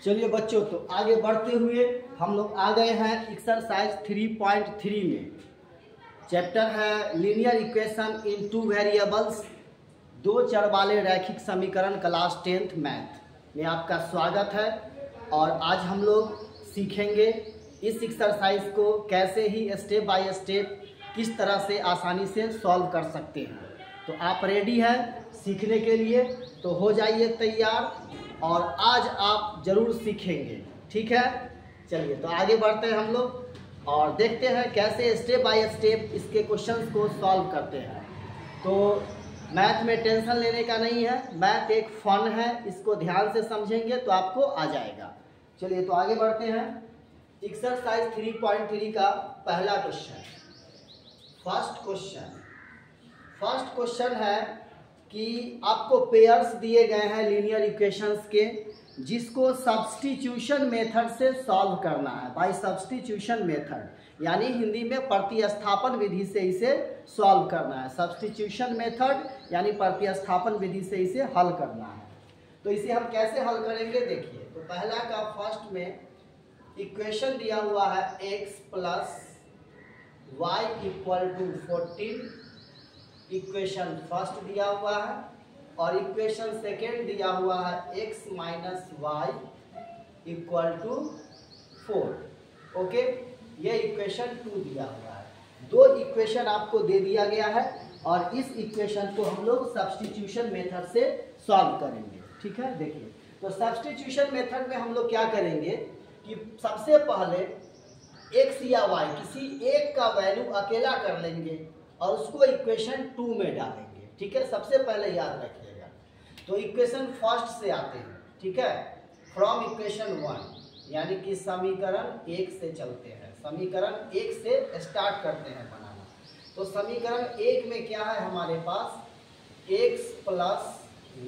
चलिए बच्चों, तो आगे बढ़ते हुए हम लोग आ गए हैं एक्सरसाइज 3.3 में। चैप्टर है linear equation in two variables, दो चर वाले रैखिक समीकरण, क्लास 10th मैथ में आपका स्वागत है। और आज हम लोग सीखेंगे इस एक्सरसाइज को कैसे ही स्टेप बाय स्टेप किस तरह से आसानी से सॉल्व कर सकते हैं। तो आप रेडी हैं सीखने के लिए? तो हो जाइए तैयार और आज आप जरूर सीखेंगे, ठीक है। चलिए तो आगे बढ़ते हैं हम लोग और देखते हैं कैसे स्टेप बाय स्टेप इसके क्वेश्चंस को सॉल्व करते हैं। तो मैथ में टेंशन लेने का नहीं है, मैथ एक फन है, इसको ध्यान से समझेंगे तो आपको आ जाएगा। चलिए तो आगे बढ़ते हैं। एक्सरसाइज 3.3 का पहला क्वेश्चन, फर्स्ट क्वेश्चन है कि आपको पेयर्स दिए गए हैं लीनियर इक्वेशंस के, जिसको सब्स्टिट्यूशन मेथड से सॉल्व करना है। बाय सब्स्टिट्यूशन मेथड यानी हिंदी में प्रतिस्थापन विधि से इसे सॉल्व करना है। सब्स्टिट्यूशन मेथड यानी प्रतिस्थापन विधि से इसे हल करना है। तो इसे हम कैसे हल करेंगे देखिए। तो पहला का फर्स्ट में इक्वेशन दिया हुआ है x plus y equal to 14, equation first दिया हुआ है, और इक्वेशन सेकेंड दिया हुआ है x minus y equal to 4। Okay, ये इक्वेशन 2 दिया हुआ है। दो इक्वेशन आपको दे दिया गया है और इस इक्वेशन को हम लोग सब्स्टिट्यूशन मेथड से सॉल्व करेंगे, ठीक है। देखिए तो सब्स्टिट्यूशन मेथड में हम लोग क्या करेंगे कि सबसे पहले x या y किसी एक का वैल्यू अकेला कर लेंगे और उसको इक्वेशन 2 में डालेंगे, ठीक है। सबसे पहले याद रखिएगा। तो इक्वेशन फर्स्ट से आते हैं, ठीक है, फ्रॉम इक्वेशन 1 यानी कि समीकरण 1 से चलते हैं। समीकरण 1 से स्टार्ट करते हैं बनाना। तो समीकरण 1 में क्या है हमारे पास, x plus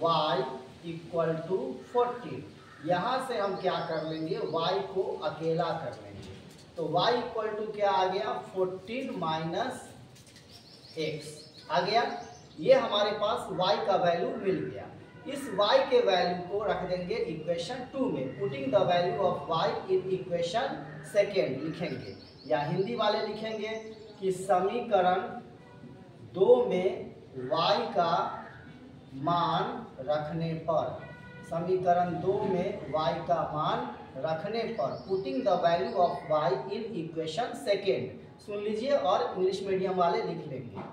y equal to 14। यहाँ से हम क्या कर लेंगे, y को अकेला कर लेंगे। तो y इक्वल टू क्या आ गया, 14 माइनस x आ गया। ये हमारे पास y का वैल्यू मिल गया। इस y के वैल्यू को रख देंगे इक्वेशन 2 में। Putting the value of y in equation second लिखेंगे, या हिंदी वाले लिखेंगे कि समीकरण 2 में y का मान रखने पर, समीकरण 2 में y का मान रखने पर, putting the value of y in equation second. सुन लीजिए और इंग्लिश मीडियम वाले लिख लेंगे।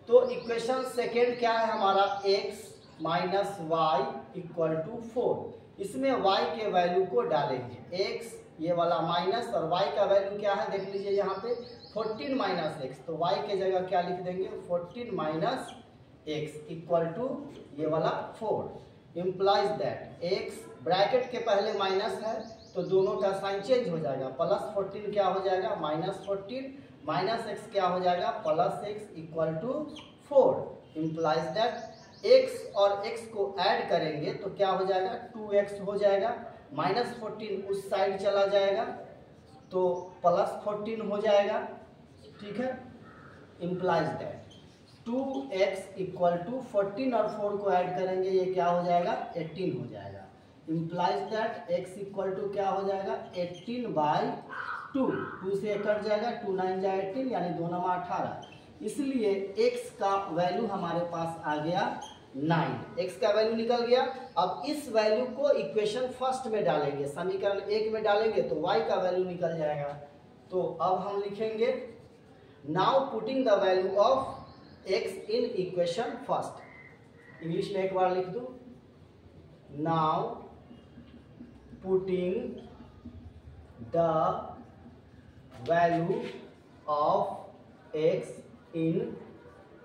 तो इक्वेशन सेकेंड क्या है हमारा, x minus y equal to 4। इसमें y के वैल्यू को डालेंगे, x ये वाला माइनस और y का वैल्यू क्या है देख लीजिए यहाँ पे 14 माइनस x। तो y के जगह क्या लिख देंगे, 14 माइनस x इक्वल टू ये वाला 4। इम्प्लाइज दैट x ब्रैकेट के पहले माइनस है तो दोनों का साइन चेंज हो जाएगा। प्लस 14 क्या हो जाएगा, माइनस 14, माइनस x क्या हो जाएगा, plus x equal to 4। Implies that x और x को ऐड करेंगे तो क्या हो जाएगा, 2x हो जाएगा। माइनस 14 उस साइड चला जाएगा तो प्लस 14 हो जाएगा, ठीक है। Implies that 2x equal to 14 और 4 को ऐड करेंगे, ये क्या हो जाएगा, 18 हो जाएगा। Implies that x equal to क्या हो जाएगा, 18 बाई 2 से कट जाएगा, 2 9 जा 18 यानी 2 9 18। इसलिए x का वैल्यू हमारे पास आ गया 9। x का वैल्यू निकल गया। अब इस वैल्यू को इक्वेशन फर्स्ट में डालेंगे, समीकरण 1 में डालेंगे तो y का वैल्यू निकल जाएगा। तो अब हम लिखेंगे now putting the value of x in equation first. English में एक बार लिख दूं, now putting the value of x in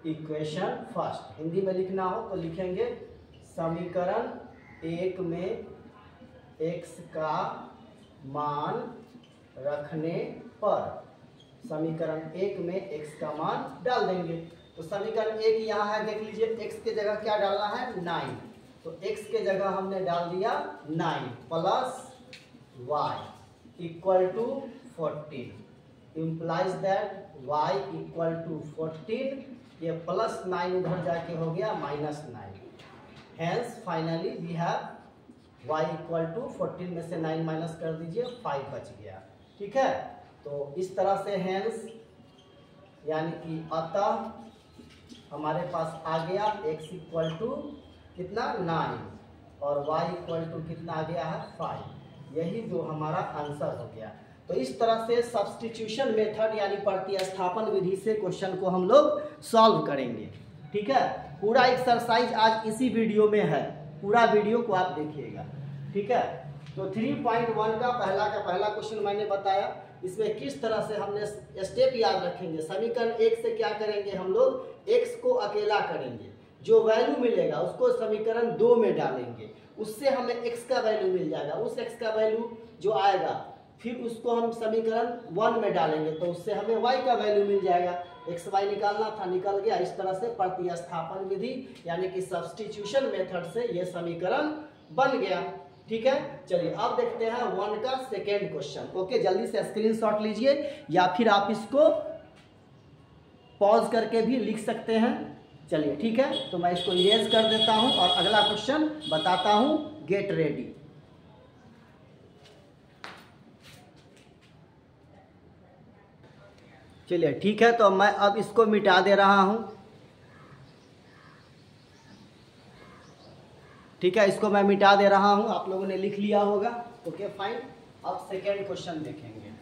equation first. Hindi में लिखना हो तो लिखेंगे समीकरण 1 में x का मान रखने पर, समीकरण 1 में x का मान डाल देंगे। तो समीकरण 1 यहाँ है, देख लीजिए x के जगह क्या डालना है, 9। तो x के जगह हमने डाल दिया 9 plus y equal to 14। Implies that y equal to 14, ये प्लस 9 उधर जाके हो गया minus 9। Hence finally we have y equal to 14 में से 9 माइनस कर दीजिए 5 बच गया। ठीक है, तो इस तरह से हेंस यानी कि अतः हमारे पास आ गया x इक्वल टू कितना 9 और y इक्वल टू कितना आ गया है 5। यही जो हमारा आंसर हो गया। तो इस तरह से सब्स्टिट्यूशन मेथड यानी प्रतिस्थापन विधि से क्वेश्चन को हम लोग सॉल्व करेंगे। ठीक है, पूरा एक्सरसाइज आज इसी वीडियो में है, पूरा वीडियो को आप देखिएगा। ठीक है, तो 3.1 का पहला क्वेश्चन मैंने बताया। इसमें किस तरह से हमने स्टेप याद रखेंगे। समीकरण 1 से क्या करेंगे, हम लोग x को अकेला करेंगे, जो वैल्यू मिलेगा उसको समीकरण 2 में डालेंगे, उससे हमें x का वैल्यू मिल जाएगा। उस x का वैल्यू जो आएगा फिर उसको हम समीकरण 1 में डालेंगे, तो उससे हमें y का वैल्यू मिल जाएगा। x y निकालना था, निकल गया। इस तरह से प्रतिस्थापन विधि यानी कि सब्स्टिट्यूशन मेथड से ये समीकरण बन गया। ठीक है, चलिए अब देखते हैं 1 का सेकेंड क्वेश्चन। ओके, जल्दी से स्क्रीनशॉट लीजिए या फिर आप इसको पॉज करके भी लिख सकते हैं। चलिए ठीक है, तो मैं इसको इरेज कर देता हूं और अगला क्वेश्चन बताता हूं। Get ready. चलिए ठीक है, तो मैं अब इसको मिटा दे रहा हूं। ठीक है, इसको मैं मिटा दे रहा हूं, आप लोगों ने लिख लिया होगा। ओके फाइन, अब सेकेंड क्वेश्चन देखेंगे।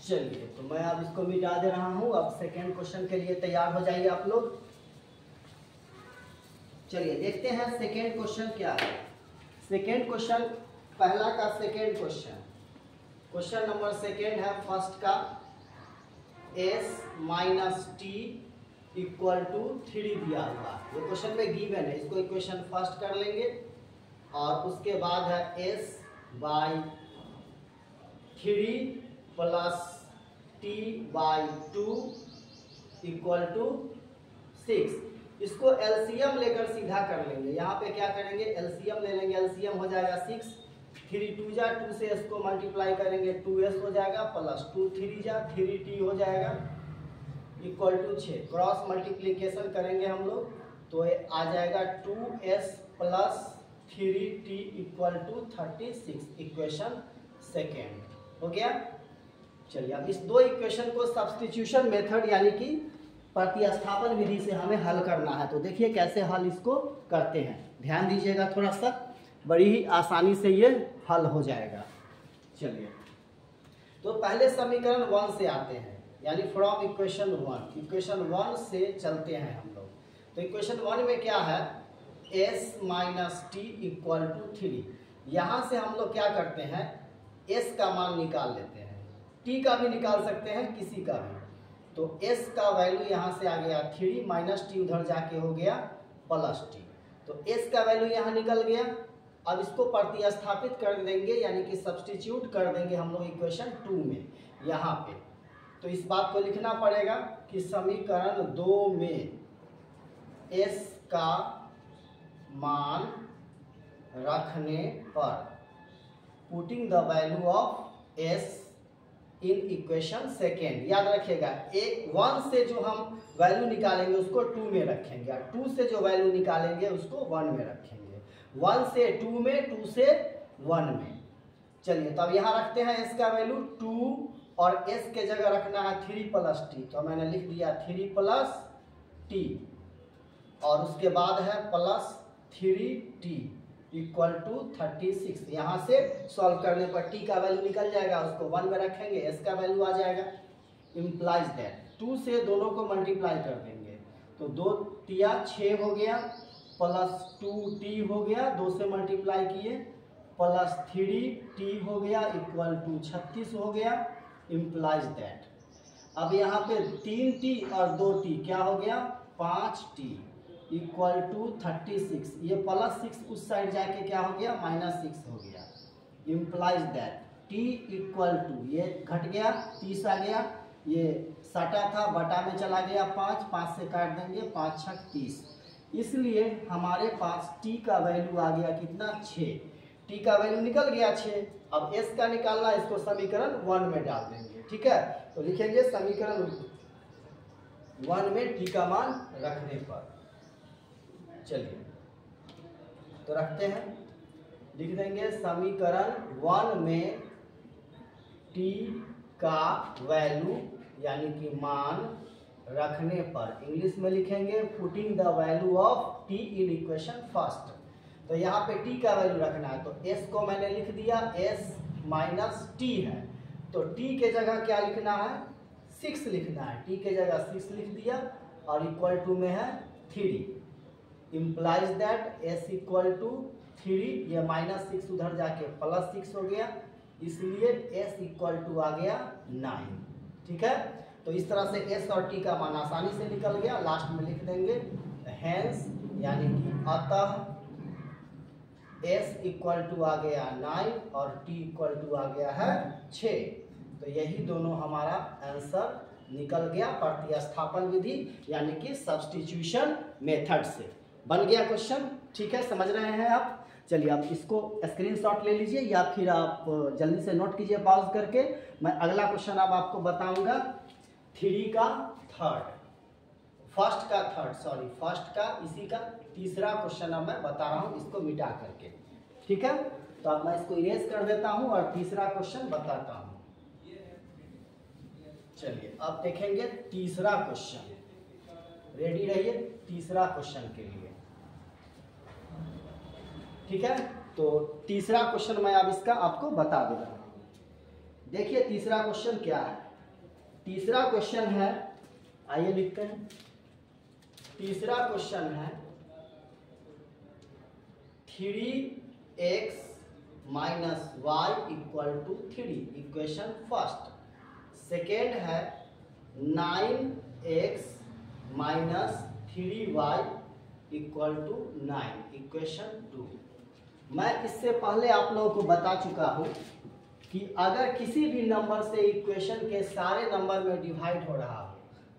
चलिए, तो मैं अब इसको मिटा दे रहा हूं। अब सेकेंड क्वेश्चन के लिए तैयार हो जाइए आप लोग। चलिए देखते हैं सेकेंड क्वेश्चन क्या है। सेकेंड क्वेश्चन, पहला का सेकेंड क्वेश्चन नंबर सेकेंड है फर्स्ट का। s minus t equal to 3 दिया हुआ, ये क्वेश्चन में गिवन है। इसको इक्वेशन फर्स्ट कर लेंगे और उसके बाद है s by 3 plus t by 2 equal to 6। इसको एलसीएम लेकर सीधा कर लेंगे। यहाँ पे क्या करेंगे, एलसीएम ले लेंगे। एलसीएम हो जाएगा 6, 3 2 जा 2 से इसको मल्टीप्लाई करेंगे 2s हो जाएगा, प्लस 2 3 जा 3t हो जाएगा इक्वल टू 6। क्रॉस मल्टीप्लीकेशन करेंगे हम लोग तो ये आ जाएगा 2s plus 3t equal to 36। Equation second हो गया। चलिए अब इस दो इक्वेशन को सब्स्टिट्यूशन मेथड यानी कि प्रतिस्थापन विधि से हमें हल करना है। तो देखिए कैसे हल इसको करते हैं, ध्यान दीजिएगा थोड़ा सा, बड़ी ही आसानी से ये हल हो जाएगा। चलिए, तो पहले समीकरण 1 से आते हैं, यानी फ्रॉम इक्वेशन 1। इक्वेशन 1 से चलते हैं हम लोग। तो इक्वेशन 1 में क्या है, s minus t equal to 3। यहाँ से हम लोग क्या करते हैं, s का मान निकाल लेते हैं, t का भी निकाल सकते हैं, किसी का भी। तो s का वैल्यू यहाँ से आ गया 3, माइनस टी उधर जाके हो गया प्लस टी। तो s का वैल्यू यहाँ निकल गया। अब इसको प्रतिस्थापित कर देंगे यानी कि सब्स्टिट्यूट कर देंगे हम लोग इक्वेशन 2 में यहाँ पे। तो इस बात को लिखना पड़ेगा कि समीकरण 2 में s का मान रखने पर, putting the value of s in equation second. याद रखिएगा, 1 से जो हम वैल्यू निकालेंगे उसको 2 में रखेंगे और 2 से जो वैल्यू निकालेंगे उसको 1 में रखेंगे। 1 से 2 में, 2 से 1 में। चलिए, तो अब यहाँ रखते हैं s का वैल्यू 2 और s के जगह रखना है 3 प्लस टी। तो मैंने लिख दिया 3 प्लस टी और उसके बाद है प्लस 3t इक्वल टू 36। यहाँ से सॉल्व करने पर t का वैल्यू निकल जाएगा, उसको 1 में रखेंगे, s का वैल्यू आ जाएगा। इम्प्लाइज दैट 2 से दोनों को मल्टीप्लाई कर देंगे तो 2 तिया 6 हो गया, प्लस 2t हो गया, 2 से मल्टीप्लाई किए, प्लस 3t हो गया इक्वल टू 36 हो गया। इम्प्लाइज दैट, अब यहाँ पे 3t और 2t क्या हो गया, 5t इक्वल टू 36। ये प्लस 6 उस साइड जाके क्या हो गया, माइनस 6 हो गया। Implies that t equal to, ये घट गया 30 आ गया, ये सटा था बटा में चला गया 5, 5 से काट देंगे 5 6 30। इसलिए हमारे पास t का वैल्यू आ गया कितना, 6। t का वैल्यू निकल गया 6। अब s का निकालना, इसको समीकरण 1 में डाल देंगे। ठीक है, तो लिखेंगे समीकरण 1 में टी का मान रखने पर। चलिए तो रखते हैं, लिख देंगे समीकरण 1 में टी का वैल्यू यानी कि मान रखने पर, इंग्लिश में लिखेंगे putting the value of T in equation first. तो यहाँ पे टी का वैल्यू रखना है, तो एस को मैंने लिख दिया, एस माइनस टी है, तो टी के जगह क्या लिखना है, 6 लिखना है, टी के जगह 6 लिख दिया और इक्वल टू में है 3, implies that s equal to 3, ये -6 उधर जाके +6 हो गया, इसलिए एस इक्वल टू आ गया 9। ठीक है, तो इस तरह से एस और टी का मान आसानी से निकल गया। लास्ट में लिख देंगे हैंस यानी कि अतः एस इक्वल टू आ गया 9 और टी इक्वल टू आ गया है 6। तो यही दोनों हमारा आंसर निकल गया प्रतिस्थापन विधि यानी कि सब्स्टिट्यूशन मेथड से। बन गया क्वेश्चन, ठीक है, समझ रहे हैं आप। चलिए आप इसको स्क्रीनशॉट ले लीजिए या फिर आप जल्दी से नोट कीजिए पॉज करके। मैं अगला क्वेश्चन अब आपको बताऊंगा 3 का थर्ड, फर्स्ट का इसी का तीसरा क्वेश्चन अब मैं बता रहा हूँ, इसको मिटा करके। ठीक है, तो अब मैं इसको इरेज कर देता हूँ और तीसरा क्वेश्चन बताता हूँ। चलिए अब देखेंगे तीसरा क्वेश्चन, रेडी रहिए तीसरा क्वेश्चन के लिए। ठीक है, तो तीसरा क्वेश्चन मैं अब इसका आपको बता दे रहा हूँ। देखिए तीसरा क्वेश्चन क्या है, तीसरा क्वेश्चन है, आइए लिखते हैं। तीसरा क्वेश्चन है 3x minus y equal to 3, equation first. Second है 9x minus 3y equal to 9, equation 2। मैं इससे पहले आप लोगों को बता चुका हूँ कि अगर किसी भी नंबर से इक्वेशन के सारे नंबर में डिवाइड हो रहा हो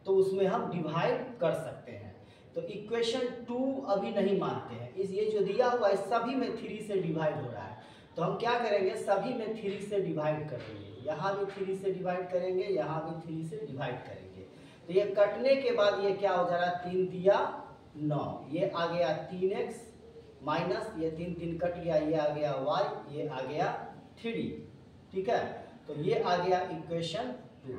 तो उसमें हम डिवाइड कर सकते हैं। तो इक्वेशन 2 अभी नहीं मानते हैं, इस ये जो दिया हुआ है सभी में 3 से डिवाइड हो रहा है, तो हम क्या करेंगे, सभी में 3 से डिवाइड करेंगे, यहाँ भी 3 से डिवाइड करेंगे, यहाँ भी 3 से डिवाइड करेंगे। तो ये कटने के बाद ये क्या हो जा रहा है, 3 दिया 9, ये आ गया 3x माइनस ये 3 3 कट गया, ये आ गया y, ये आ गया 3। ठीक है, तो ये आ गया इक्वेशन 2।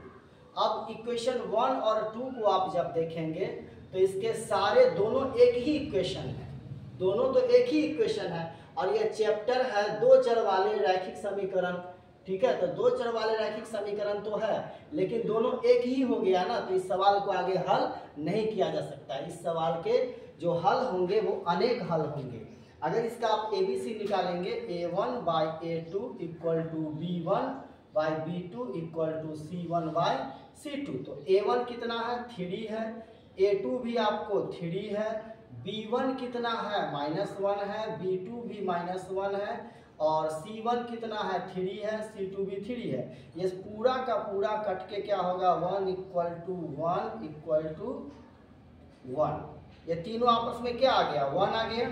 अब इक्वेशन 1 और 2 को आप जब देखेंगे तो इसके सारे दोनों एक ही इक्वेशन है, दोनों तो एक ही इक्वेशन है, और ये चैप्टर है 2 चर वाले रैखिक समीकरण। ठीक है, तो 2 चर वाले रैखिक समीकरण तो है, लेकिन दोनों एक ही हो गया ना, तो इस सवाल को आगे हल नहीं किया जा सकता। इस सवाल के जो हल होंगे वो अनेक हल होंगे। अगर इसका आप ABC निकालेंगे, A1 by A2 equal to B1 by B2 equal to C1 by C2। तो A1 कितना है, 3 है, A2 भी आपको 3 है, B1 कितना है, -1 है, B2 भी -1 है, और C1 कितना है, 3 है, C2 भी 3 है। ये पूरा का पूरा कट के क्या होगा, 1 इक्वल टू 1 इक्वल टू 1। ये तीनों आपस में क्या आ गया, 1 आ गया।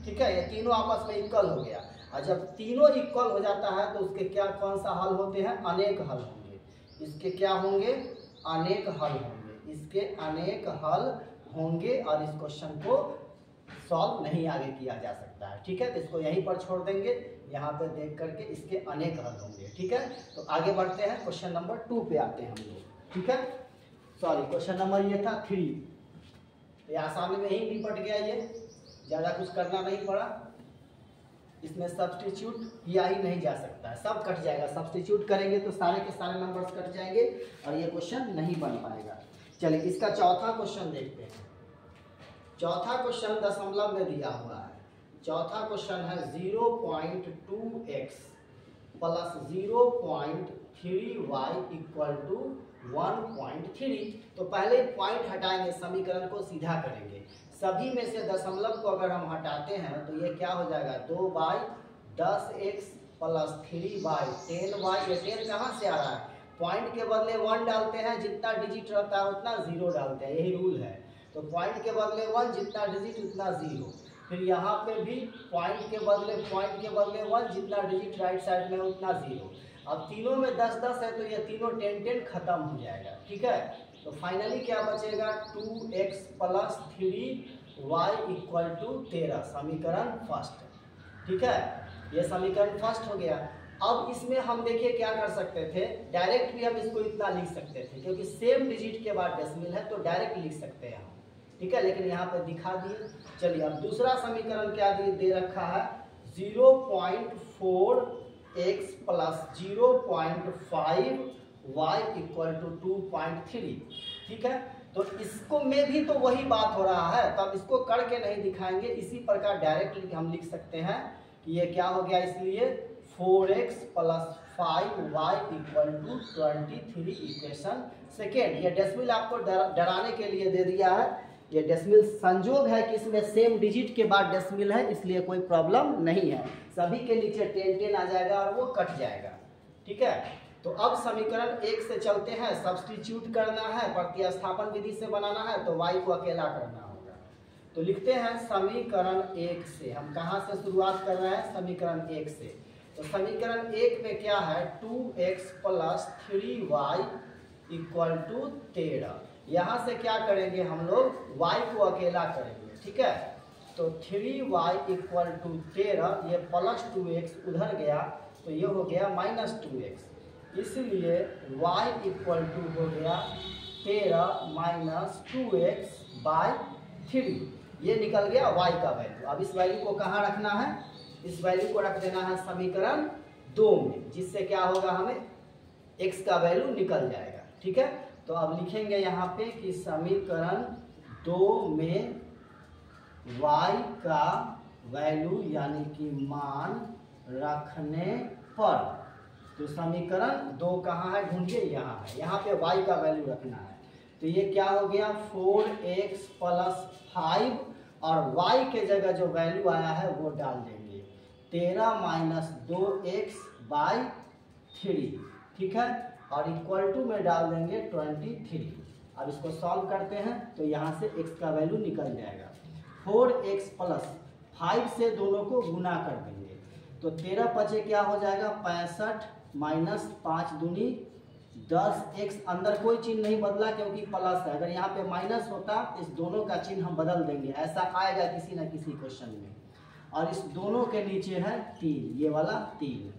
ठीक है, ये तीनों आपस में इक्वल हो गया, और जब तीनों इक्वल हो जाता है तो उसके क्या कौन सा हल होते हैं, अनेक हल होंगे। इसके क्या होंगे, अनेक हल होंगे, इसके अनेक हल होंगे, और इस क्वेश्चन को सॉल्व नहीं आगे किया जा सकता है। ठीक है, तो इसको यहीं पर छोड़ देंगे, यहाँ पे देख करके इसके अनेक हल होंगे। ठीक है, तो आगे बढ़ते हैं, क्वेश्चन नंबर 2 पे आते हैं हम लोग। ठीक है, सॉरी क्वेश्चन नंबर ये था 3, ये आसानी में ही निपट गया, ये ज़्यादा कुछ करना नहीं पड़ा, इसमें सब्स्टिट्यूट किया ही नहीं जा सकता है, सब कट जाएगा। सब्स्टिट्यूट करेंगे तो सारे के सारे नंबर्स कट जाएंगे और ये क्वेश्चन नहीं बन पाएगा। चलिए इसका चौथा क्वेश्चन देखते हैं। चौथा क्वेश्चन दशमलव में दिया हुआ है। चौथा क्वेश्चन है 0.2x plus 0.3y equal to 1.3। तो पहले पॉइंट हटाएंगे, समीकरण को सीधा करेंगे। सभी में से दशमलव को अगर हम हटाते हैं तो ये क्या हो जाएगा, 2/10x प्लस 3/10y। ये 10 कहाँ से आ रहा है, पॉइंट के बदले 1 डालते हैं, जितना डिजिट रहता है उतना 0 डालते हैं, यही रूल है। तो पॉइंट के बदले 1, जितना डिजिट उतना 0। फिर यहाँ पे भी पॉइंट के बदले 1, जितना डिजिट राइट साइड में उतना 0। अब तीनों में 10-10 है तो ये तीनों 10-10 खत्म हो जाएगा। ठीक है, तो फाइनली क्या बचेगा 2x plus 3y equal to 13, समीकरण फर्स्ट। ठीक है, ये समीकरण फर्स्ट हो गया। अब इसमें हम देखिए क्या कर सकते थे, डायरेक्ट भी हम इसको इतना लिख सकते थे क्योंकि सेम डिजिट के बाद डेसिमल है तो डायरेक्ट लिख सकते हैं हम। ठीक है, लेकिन यहाँ पे दिखा दिए। चलिए अब दूसरा समीकरण क्या दे रखा है 0.4x plus 0.5y equal to 2.3। ठीक है, तो इसको में भी तो वही बात हो रहा है, तब इसको करके नहीं दिखाएंगे, इसी प्रकार डायरेक्टली हम लिख सकते हैं कि ये क्या हो गया, इसलिए 4x plus 5y equal to 23 equation second. ये डेसिमल आपको डराने के लिए दे दिया है, ये डेसिमल संजोग है कि इसमें सेम डिजिट के बाद डेसिमल है, इसलिए कोई प्रॉब्लम नहीं है। सभी के नीचे 10 आ जाएगा और वो कट जाएगा। ठीक है, तो अब समीकरण 1 से चलते हैं, सब्स्टिट्यूट करना है, प्रतिस्थापन विधि से बनाना है तो y को अकेला करना होगा। तो लिखते हैं समीकरण 1 से, हम कहाँ से शुरुआत कर रहे हैं, समीकरण 1 से। तो समीकरण 1 में क्या है 2x plus 3y equal to 13। यहाँ से क्या करेंगे हम लोग, y को अकेला करेंगे। ठीक है, तो 3y इक्वल टू 13, ये प्लस 2x उधर गया तो ये हो गया माइनस 2x, इसलिए y इक्वल टू हो गया 13 माइनस 2x बाई 3। ये निकल गया y का वैल्यू। अब इस वैल्यू को कहाँ रखना है, इस वैल्यू को रख देना है समीकरण 2 में, जिससे क्या होगा हमें x का वैल्यू निकल जाएगा। ठीक है, तो अब लिखेंगे यहाँ पे कि समीकरण 2 में y का वैल्यू यानी कि मान रखने पर, तो समीकरण 2 कहाँ है ढूंढिए, यहाँ है, यहाँ पे y का वैल्यू रखना है। तो ये क्या हो गया 4x प्लस 5 और y के जगह जो वैल्यू आया है वो डाल देंगे 13 माइनस 2x बाई 3। ठीक है, और इक्वल टू में डाल देंगे 23। अब इसको सॉल्व करते हैं तो यहाँ से x का वैल्यू निकल जाएगा। 4x प्लस 5 से दोनों को गुना कर देंगे तो 13 पचे क्या हो जाएगा 65 माइनस 5 दूनी 10x, अंदर कोई चिन्ह नहीं बदला क्योंकि प्लस है। अगर यहाँ पे माइनस होता इस दोनों का चिन्ह हम बदल देंगे, ऐसा आएगा किसी न किसी क्वेश्चन में। और इस दोनों के नीचे है 3, ये वाला 3।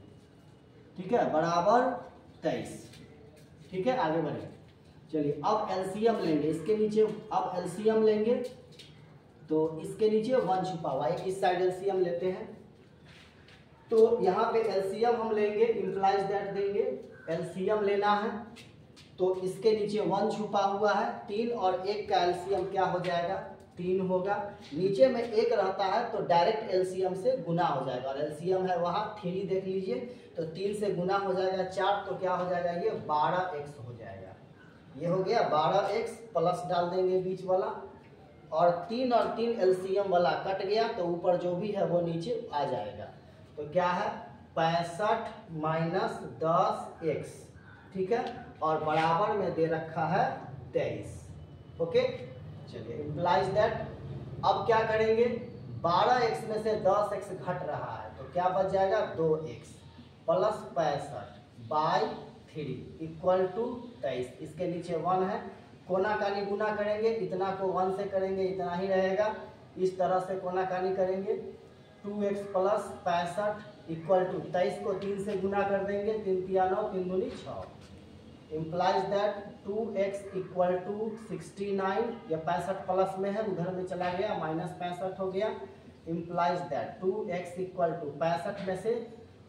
ठीक है, बराबर 23। ठीक है, आगे बढ़े। चलिए अब एलसीएम लेंगे, इसके नीचे अब एलसीएम लेंगे तो इसके नीचे 1 छुपा हुआ है, इस साइड एलसीएम लेते हैं। तो यहाँ पे एलसीएम हम लेंगे, इम्प्लाइज दैट देंगे, एलसीएम लेना है तो इसके नीचे 1 छुपा हुआ है, 3 और 1 का एलसीएम क्या हो जाएगा 3 होगा। नीचे में 1 रहता है तो डायरेक्ट एलसीएम से गुना हो जाएगा, और एलसीएम है वहाँ 3 देख लीजिए, तो 3 से गुना हो जाएगा 4, तो क्या हो जाएगा ये 12x हो जाएगा। ये हो गया 12x, प्लस डाल देंगे बीच वाला, और 3 एलसीएम वाला कट गया तो ऊपर जो भी है वो नीचे आ जाएगा। तो क्या है 65 माइनस 10x। ठीक है, और बराबर में दे रखा है 23। ओके, चलिए इम्प्लाइज दैट। अब क्या करेंगे 12x में से 10x घट रहा है तो क्या बच जाएगा 2x plus 65 by 3 equal to 23। इसके नीचे 1 है, कोना कानी गुना करेंगे, इतना को 1 से करेंगे इतना ही रहेगा, इस तरह से कोना कानी करेंगे 2x प्लस 65 इक्वल टू 23 को 3 से गुना कर देंगे, 3 3 9 3 दूनी 6। Implies that 2x equal to 69, या 65 प्लस में है उधर में चला गया माइनस 65 हो गया। Implies that 2x equal to 65 में से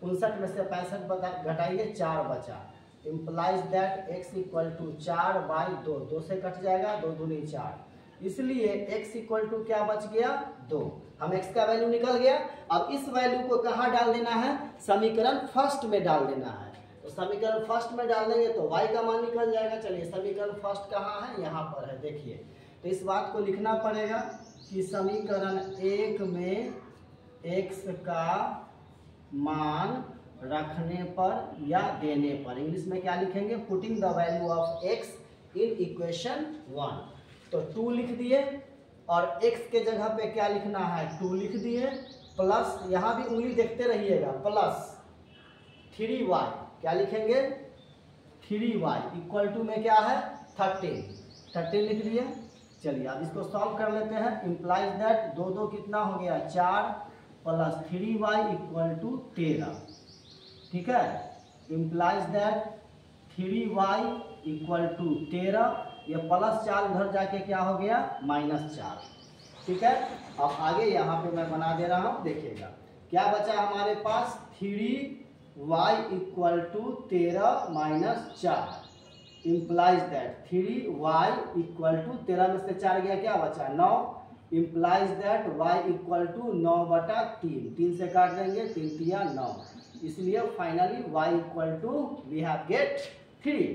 59 में से 65 घटाइए 4 बचा। Implies that x equal to 4 by 2, 2 से कट जाएगा 2 दूनी 4, इसलिए x इक्वल टू क्या बच गया 2। हम x का वैल्यू निकल गया। अब इस वैल्यू को कहाँ डाल देना है, समीकरण फर्स्ट में डाल देना है। तो समीकरण फर्स्ट में डाल देंगे तो y का मान निकल जाएगा। चलिए समीकरण फर्स्ट कहाँ है, यहाँ पर है, देखिए। तो इस बात को लिखना पड़ेगा कि समीकरण 1 में x का मान रखने पर या देने पर, इंग्लिश में क्या लिखेंगे, putting the value of x in equation 1। तो 2 लिख दिए और x के जगह पे क्या लिखना है 2 लिख दिए, प्लस यहाँ भी उंगली देखते रहिएगा, प्लस 3y क्या लिखेंगे 3y इक्वल टू में क्या है 13। 13 लिख दिए। चलिए अब इसको सॉल्व कर लेते हैं। इम्प्लाइज दैट 2 2 कितना हो गया 4 प्लस 3y इक्वल टू 13। ठीक है, implies that 3y equal to 13, ये प्लस 4 उधर जाके क्या हो गया -4। ठीक है, अब आगे यहाँ पे मैं बना दे रहा हूँ, देखिएगा क्या बचा हमारे पास 3y equal to 13 - 4 implies that 3y equal to 13 में से 4 गया क्या बचा 9 implies that y equal to 9/3, 3 से काट देंगे 3 3 9, इसलिए finally y equal to we have get 3।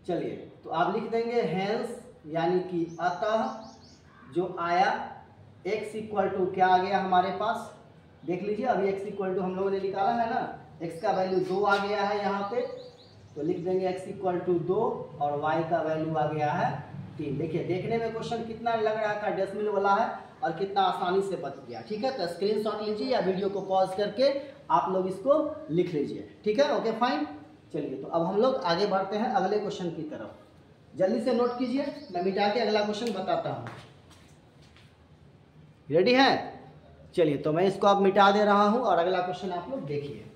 चलिए तो आप लिख देंगे हेंस यानी कि अतः जो आया x इक्वल टू क्या आ गया हमारे पास, देख लीजिए अभी x इक्वल टू हम लोगों ने निकाला है ना, x का वैल्यू 2 आ गया है यहाँ पे, तो लिख देंगे x इक्वल टू 2 और y का वैल्यू आ गया है 3। देखिए देखने में क्वेश्चन कितना लग रहा था डेसिमल वाला है और कितना आसानी से बच गया। ठीक है, तो स्क्रीनशॉट लीजिए या वीडियो को पॉज करके आप लोग इसको लिख लीजिए। ठीक है, ओके फाइन। चलिए तो अब हम लोग आगे बढ़ते हैं अगले क्वेश्चन की तरफ। जल्दी से नोट कीजिए, मैं मिटा के अगला क्वेश्चन बताता हूँ। रेडी है? चलिए तो मैं इसको अब मिटा दे रहा हूँ और अगला क्वेश्चन आप लोग देखिए।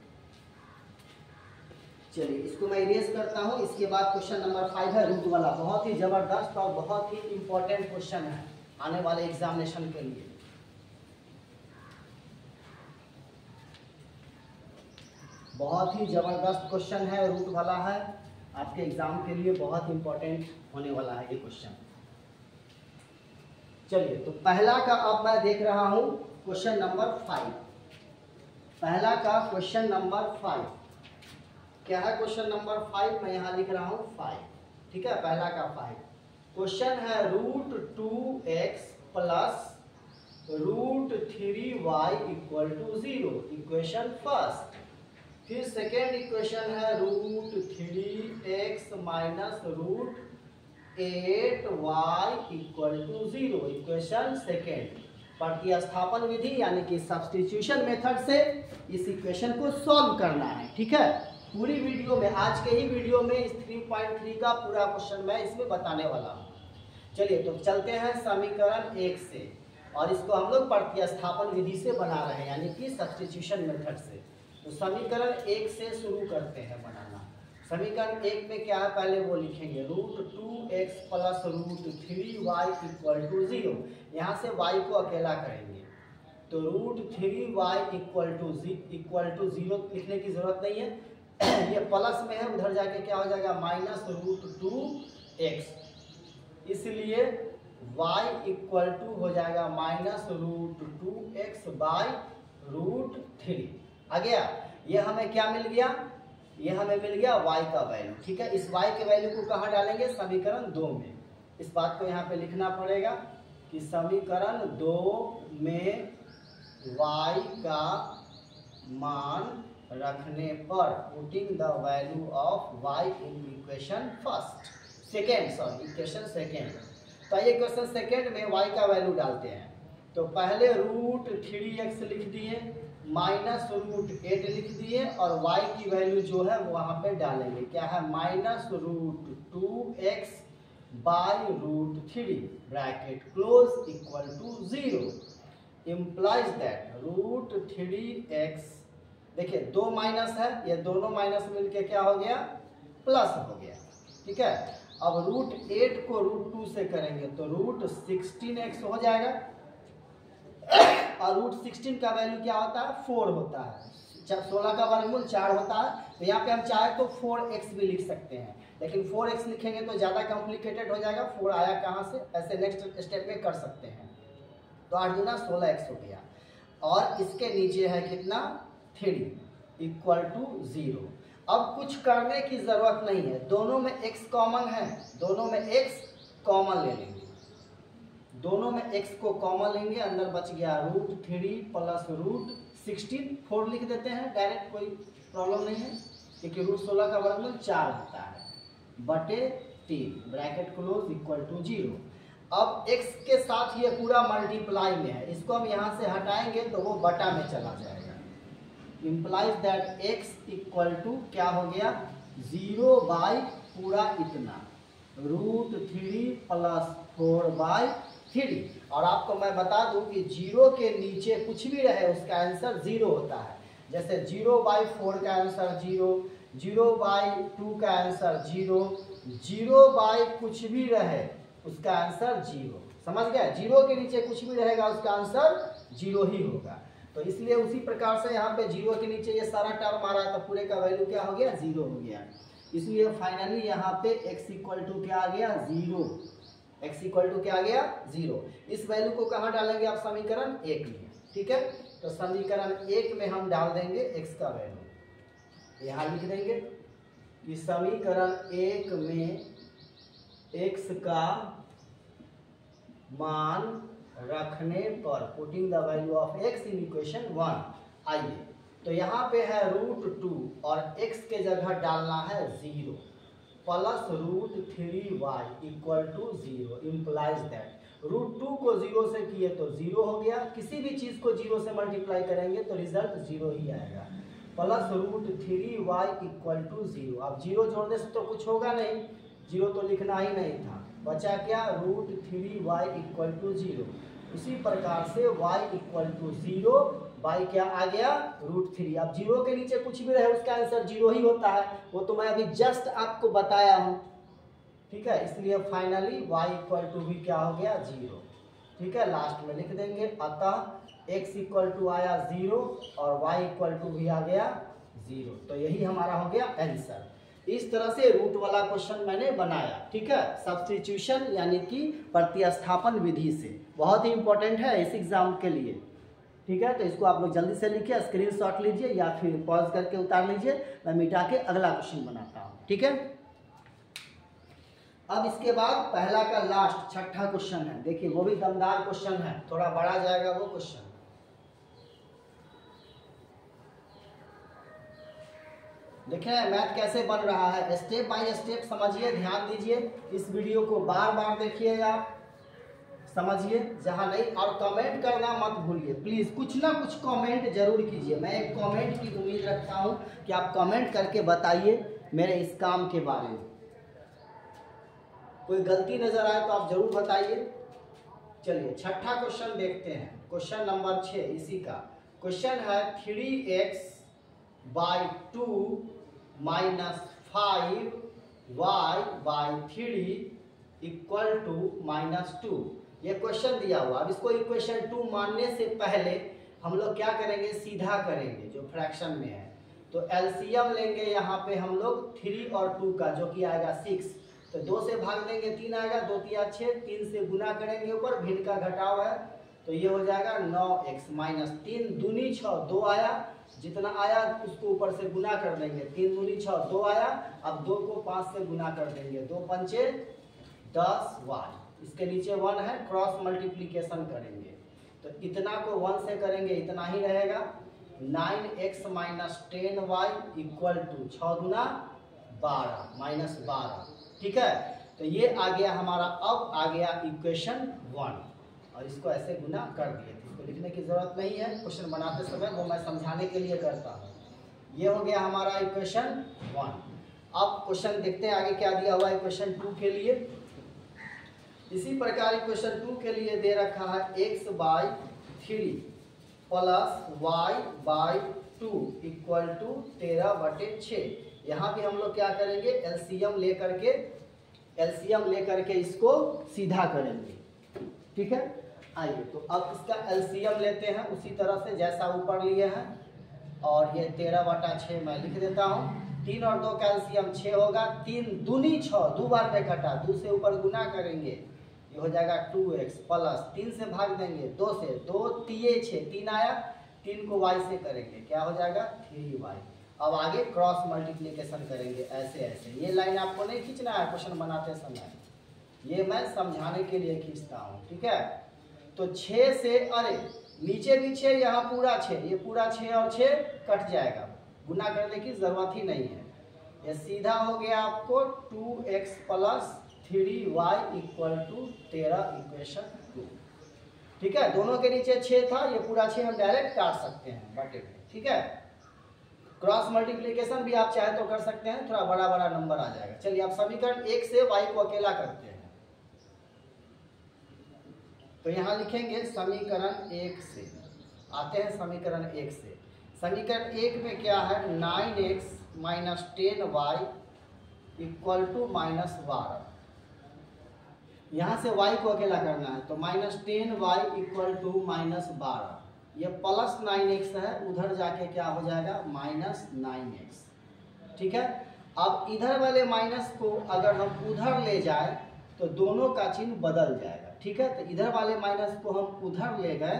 चलिए इसको मैं इरेज करता हूँ। इसके बाद क्वेश्चन नंबर 5 है रूट वाला, बहुत ही जबरदस्त और बहुत ही इंपॉर्टेंट क्वेश्चन है आने वाले एग्जामिनेशन के लिए। बहुत ही जबरदस्त क्वेश्चन है, रूट वाला है, आपके एग्जाम के लिए बहुत इंपॉर्टेंट होने वाला है ये क्वेश्चन। चलिए तो पहला का अब मैं देख रहा हूँ क्वेश्चन नंबर 5। पहला का क्वेश्चन नंबर 5 क्या है? क्वेश्चन नंबर 5 मैं यहाँ लिख रहा हूँ 5। ठीक है, पहला का 5 क्वेश्चन है root 2x plus root 3y equal to 0, equation first. फिर सेकेंड इक्वेशन है root 3x minus root 8y equal to 0, equation second. प्रतिस्थापन विधि यानी कि सब्स्टिट्यूशन मेथड से इस इक्वेशन को सॉल्व करना है। ठीक है, पूरी वीडियो में, आज के ही वीडियो में इस 3.3 का पूरा क्वेश्चन मैं इसमें बताने वाला हूँ। चलिए तो चलते हैं समीकरण 1 से, और इसको हम लोग प्रतिस्थापन विधि से बना रहे हैं यानी कि सब्स्टिट्यूशन मेथड से। तो समीकरण 1 से शुरू करते हैं बनाना। समीकरण 1 में क्या है पहले वो लिखेंगे root 2x plus root 3y equal to 0। यहाँ से y को अकेला करेंगे तो रूट 3y इक्वल टू 0 लिखने की जरूरत नहीं है, ये प्लस में है, उधर जाके क्या हो जाएगा माइनस रूट 2x, इसलिए y इक्वल टू हो जाएगा minus root 2x by root 3। आ गया, ये हमें क्या मिल गया? ये हमें मिल गया y का वैल्यू। ठीक है, इस y के वैल्यू को कहाँ डालेंगे? समीकरण 2 में। इस बात को यहाँ पे लिखना पड़ेगा कि समीकरण 2 में y का मान रखने पर putting the value of y in equation first second, sorry equation second. तो ये इक्वेशन सेकेंड में y का वैल्यू डालते हैं। तो पहले रूट 3x लिख दिए, माइनस रूट 8 लिख दिए, और y की वैल्यू जो है वहाँ पे डालेंगे, क्या है minus root 2x by root 3 bracket close equal to 0, implies that root 3x, देखिए 2 माइनस है, ये दोनों माइनस मिलके क्या हो गया प्लस हो गया। ठीक है, अब रूट 8 को रूट 2 से करेंगे तो रूट 16x हो जाएगा, और रूट 16 का वैल्यू क्या होता है 4 होता है, 16 का वर्गमूल 4 होता है। तो यहाँ पे हम चाहे तो 4x भी लिख सकते हैं, लेकिन 4x लिखेंगे तो ज़्यादा कॉम्प्लिकेटेड हो जाएगा। 4 आया कहाँ से, ऐसे नेक्स्ट स्टेप में कर सकते हैं। तो 8 गुना 16x हो गया, और इसके नीचे है कितना 3 इक्वल टू 0। अब कुछ करने की ज़रूरत नहीं है, दोनों में x कॉमन है, दोनों में x कॉमन ले लेंगे, दोनों में x को कॉमन लेंगे, अंदर बच गया रूट 3 प्लस रूट 16, 4 लिख देते हैं डायरेक्ट, कोई प्रॉब्लम नहीं है, क्योंकि रूट 16 का वर्गमूल 4 होता है, बटे 3 ब्रैकेट क्लोज इक्वल टू 0। अब x के साथ ये पूरा मल्टीप्लाई में है, इसको हम यहाँ से हटाएंगे तो वो बटा में चला जाएगा, implies that x equal to क्या हो गया 0 बाई पूरा इतना, √3 + 4/3। और आपको मैं बता दूं कि 0 के नीचे कुछ भी रहे उसका आंसर 0 होता है। जैसे 0/4 का आंसर 0, 0/2 का आंसर 0, 0 कुछ भी रहे उसका आंसर 0। समझ गए? 0 के नीचे कुछ भी रहेगा उसका आंसर 0 ही होगा। तो इसलिए उसी प्रकार से यहाँ पे 0 के नीचे ये सारा टर्म आ रहा है तो पूरे का वैल्यू क्या हो गया? 0 हो गया। इसलिए फाइनली यहाँ पे x = क्या आ गया? 0। x = क्या आ गया? 0। इस वैल्यू को कहाँ डालेंगे आप? समीकरण 1 में। ठीक है, तो समीकरण 1 में हम डाल देंगे x का वैल्यू। यहाँ लिख देंगे कि समीकरण 1 में x का मान रखने पर, putting the value of x in equation 1। आइए, तो यहाँ पे है √2 और x के जगह डालना है 0 प्लस √3y = 0 इम्प्लाइज दैट √2 को 0 से किए तो 0 हो गया। किसी भी चीज को 0 से मल्टीप्लाई करेंगे तो रिजल्ट 0 ही आएगा। Plus √3y = 0। अब 0 जोड़ने से तो कुछ होगा नहीं, 0 तो लिखना ही नहीं था, बचा क्या? √3y = 0। उसी प्रकार से y = 0, y क्या आ गया? √3। अब 0 के नीचे कुछ भी रहे उसका आंसर 0 ही होता है, वो तो मैं अभी जस्ट आपको बताया हूँ। ठीक है, इसलिए फाइनली y = भी क्या हो गया? 0। ठीक है, लास्ट में लिख देंगे अतः x = आया 0 और y = भी आ गया 0। तो यही हमारा हो गया आंसर। इस तरह से रूट वाला क्वेश्चन मैंने बनाया। ठीक है, सब्स्टिट्यूशन यानी कि प्रतिस्थापन विधि से, बहुत ही इंपॉर्टेंट है इस एग्जाम के लिए। ठीक है, तो इसको आप लोग जल्दी से लिखिए, स्क्रीनशॉट लीजिए या फिर पॉज करके उतार लीजिए, मैं मिटा के अगला क्वेश्चन बनाता हूँ। ठीक है, अब इसके बाद पहला का लास्ट छठा क्वेश्चन है। देखिए वो भी दमदार क्वेश्चन है, थोड़ा बड़ा जाएगा वो क्वेश्चन। देखिए मैथ कैसे बन रहा है, स्टेप बाय स्टेप समझिए, ध्यान दीजिए, इस वीडियो को बार बार देखिएगा, समझिए जहां नहीं, और कमेंट करना मत भूलिए प्लीज, कुछ ना कुछ कमेंट जरूर कीजिए। मैं एक कमेंट की उम्मीद रखता हूं कि आप कमेंट करके बताइए मेरे इस काम के बारे में। कोई गलती नजर आए तो आप जरूर बताइए। चलिए छठा क्वेश्चन देखते हैं, क्वेश्चन नंबर 6 इसी का क्वेश्चन है। 3x/2 - 5y/3 = -2। ये क्वेश्चन दिया हुआ। अब इसको इक्वेशन 2 मानने से पहले हम लोग क्या करेंगे? सीधा करेंगे जो फ्रैक्शन में है। तो एलसीएम लेंगे यहाँ पे हम लोग 3 और 2 का, जो कि आएगा 6। तो 2 से भाग देंगे 3 आएगा, 2 × 6, 3 से गुना करेंगे, ऊपर भिन्न का घटाव है तो ये हो जाएगा 9x - 3 दूनी 6, 2 आया, जितना आया उसको ऊपर से गुना कर देंगे, 3 दूनी 6, 2 आया। अब 2 को 5 से गुना कर देंगे, 2 पंचे 10y, इसके नीचे 1 है, क्रॉस मल्टीप्लीकेशन करेंगे तो इतना को 1 से करेंगे इतना ही रहेगा। 9x - 10y = 6 दूना 12 - 12। ठीक है, तो ये आ गया हमारा, अब आ गया इक्वेशन 1 और इसको ऐसे गुना कर दिए थे, इसको लिखने की जरूरत नहीं है, क्वेश्चन बनाते समय वो मैं समझाने के लिए करता हूँ। ये हो गया हमारा इक्वेशन 1। अब क्वेश्चन देखते हैं आगे क्या दिया हुआ है इक्वेशन 2 के लिए। इसी प्रकार इक्वेशन 2 के लिए दे रखा है x/3 + y/2 = 13/6। यहाँ भी हम लोग क्या करेंगे? एलसीएम लेकर के इसको सीधा करेंगे। ठीक है, आइए तो अब इसका एलसीएम लेते हैं उसी तरह से जैसा ऊपर लिए हैं, और ये 13/6 मैं लिख देता हूँ। 3 और 2 का एलसीएम 6 होगा, 3 दूनी 6, 2 बार पे कटा, 2 से ऊपर गुना करेंगे, ये हो जाएगा 2x प्लस 3 से भाग देंगे 2 से, 2 3 6, 3 आया, 3 को y से करेंगे, क्या हो जाएगा? 3y। अब आगे क्रॉस मल्टीप्लिकेशन करेंगे ऐसे ऐसे। ये लाइन आपको नहीं खींचना है क्वेश्चन बनाते समय, ये मैं समझाने के लिए खींचता हूँ। ठीक है, तो 6 से, अरे नीचे भी 6, यहाँ पूरा 6, ये पूरा 6 और 6 कट जाएगा, गुना करने की जरूरत ही नहीं है। ये सीधा हो गया आपको 2x + 3y = 13 इक्वेशन 2। ठीक है, दोनों के नीचे 6 था, ये पूरा 6 हम डायरेक्ट काट सकते हैं बटे में। ठीक है, क्रॉस मल्टीप्लिकेशन भी आप चाहे तो कर सकते हैं, थोड़ा बड़ा बड़ा नंबर आ जाएगा। चलिए आप समीकरण 1 से y को अकेला करते हैं। तो यहाँ लिखेंगे समीकरण 1 से, आते हैं समीकरण 1 से। समीकरण 1 में क्या है, 9x minus 10y equal to minus 12। यहाँ से y को अकेला करना है, तो minus 10y equal to minus 12। ये प्लस 9x है, उधर जाके क्या हो जाएगा, माइनस 9x। ठीक है, अब इधर वाले माइनस को अगर हम उधर ले जाए तो दोनों का चिन्ह बदल जाएगा। ठीक है, तो इधर वाले माइनस को हम उधर ले गए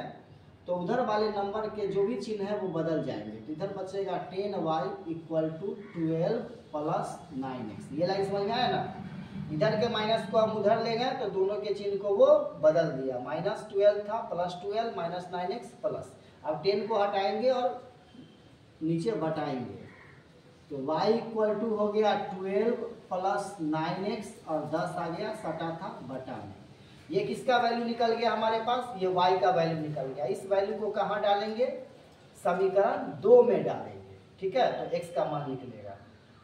तो उधर वाले नंबर के जो भी चिन्ह है वो बदल जाएंगे। तो इधर बचेगा 10y equal to 12 plus 9x। ये लाइन समझ में आया ना, इधर के माइनस को हम उधर ले गए तो दोनों के चिन्ह को वो बदल दिया। माइनस 12 था, प्लस 12 माइनस 9x प्लस। अब 10 को हटाएंगे और नीचे बटाएंगे, तो y इक्वल टू हो गया 12 प्लस 9x और 10 आ गया, सटा था बटा में। ये किसका वैल्यू निकल गया हमारे पास, ये y का वैल्यू निकल गया। इस वैल्यू को कहाँ डालेंगे, समीकरण 2 में डालेंगे। ठीक है, तो x का मान निकलेगा,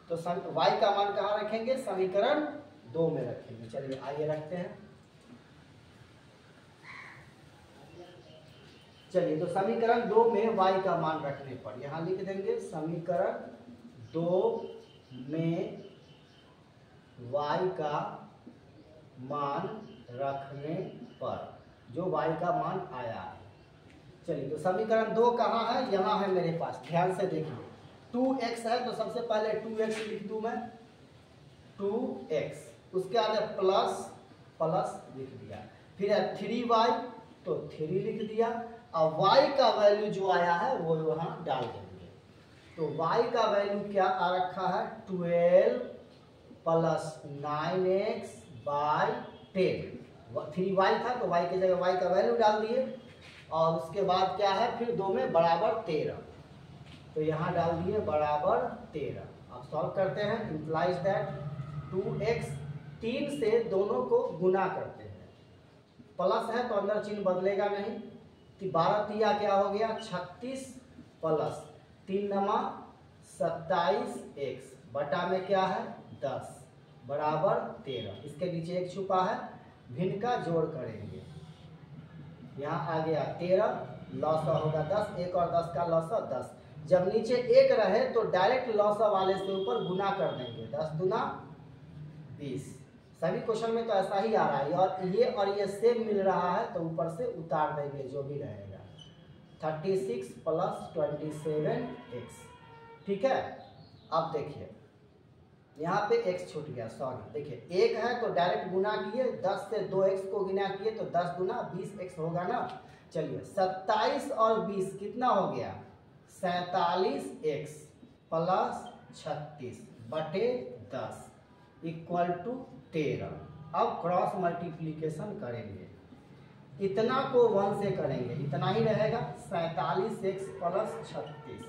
तो y का मान कहाँ रखेंगे, समीकरण 2 में रखेंगे। चलिए आइए रखते हैं। चलिए तो समीकरण 2 में y का मान रखने पर यहाँ लिख देंगे समीकरण 2 में y का मान रखने पर जो y का मान आया है। चलिए तो समीकरण 2 कहाँ है, यहाँ है मेरे पास, ध्यान से देखिए। 2x है तो सबसे पहले 2x लिख दूं मैं, 2x, उसके आगे प्लस प्लस लिख दिया, फिर है 3y तो 3 लिख दिया। अब y का वैल्यू जो आया है वो वहां डाल देंगे। तो y का वैल्यू क्या आ रखा है, 12 प्लस 9x बाई 10। 3y था तो y की जगह y का वैल्यू डाल दिए, और उसके बाद क्या है, फिर 2 में बराबर 13, तो यहाँ डाल दिए बराबर 13। अब सॉल्व करते हैं, इम्प्लाइज दैट 2x, 3 से दोनों को गुना करते हैं, प्लस है तो अंदर चिन्ह बदलेगा नहीं। 12 तिया क्या हो गया, 36 प्लस 3 नमा 27x बटा में क्या है 10 बराबर 13। इसके नीचे एक छुपा है, भिन्न का जोड़ करेंगे, यहाँ आ गया 13, लॉसा होगा 10, 1 और 10 का लॉसा 10। जब नीचे 1 रहे तो डायरेक्ट लॉसा वाले से ऊपर गुना कर देंगे, 10 दूना 20। सभी क्वेश्चन में तो ऐसा ही आ रहा है, और ये सेम मिल रहा है तो ऊपर से उतार देंगे जो भी रहेगा, 36 प्लस 27x। ठीक है, अब देखिए यहाँ पे x छूट गया, सॉरी, देखिए 1 है तो डायरेक्ट गुना किए, 10 से 2x को गुना किए तो 10 गुना 20x होगा ना। चलिए 27 और 20 कितना हो गया, 47x प्लस 36 बटे 10 इक्वल टू 13। अब क्रॉस मल्टीप्लीकेशन करेंगे, इतना को 1 से करेंगे, इतना ही रहेगा, 47x प्लस 36,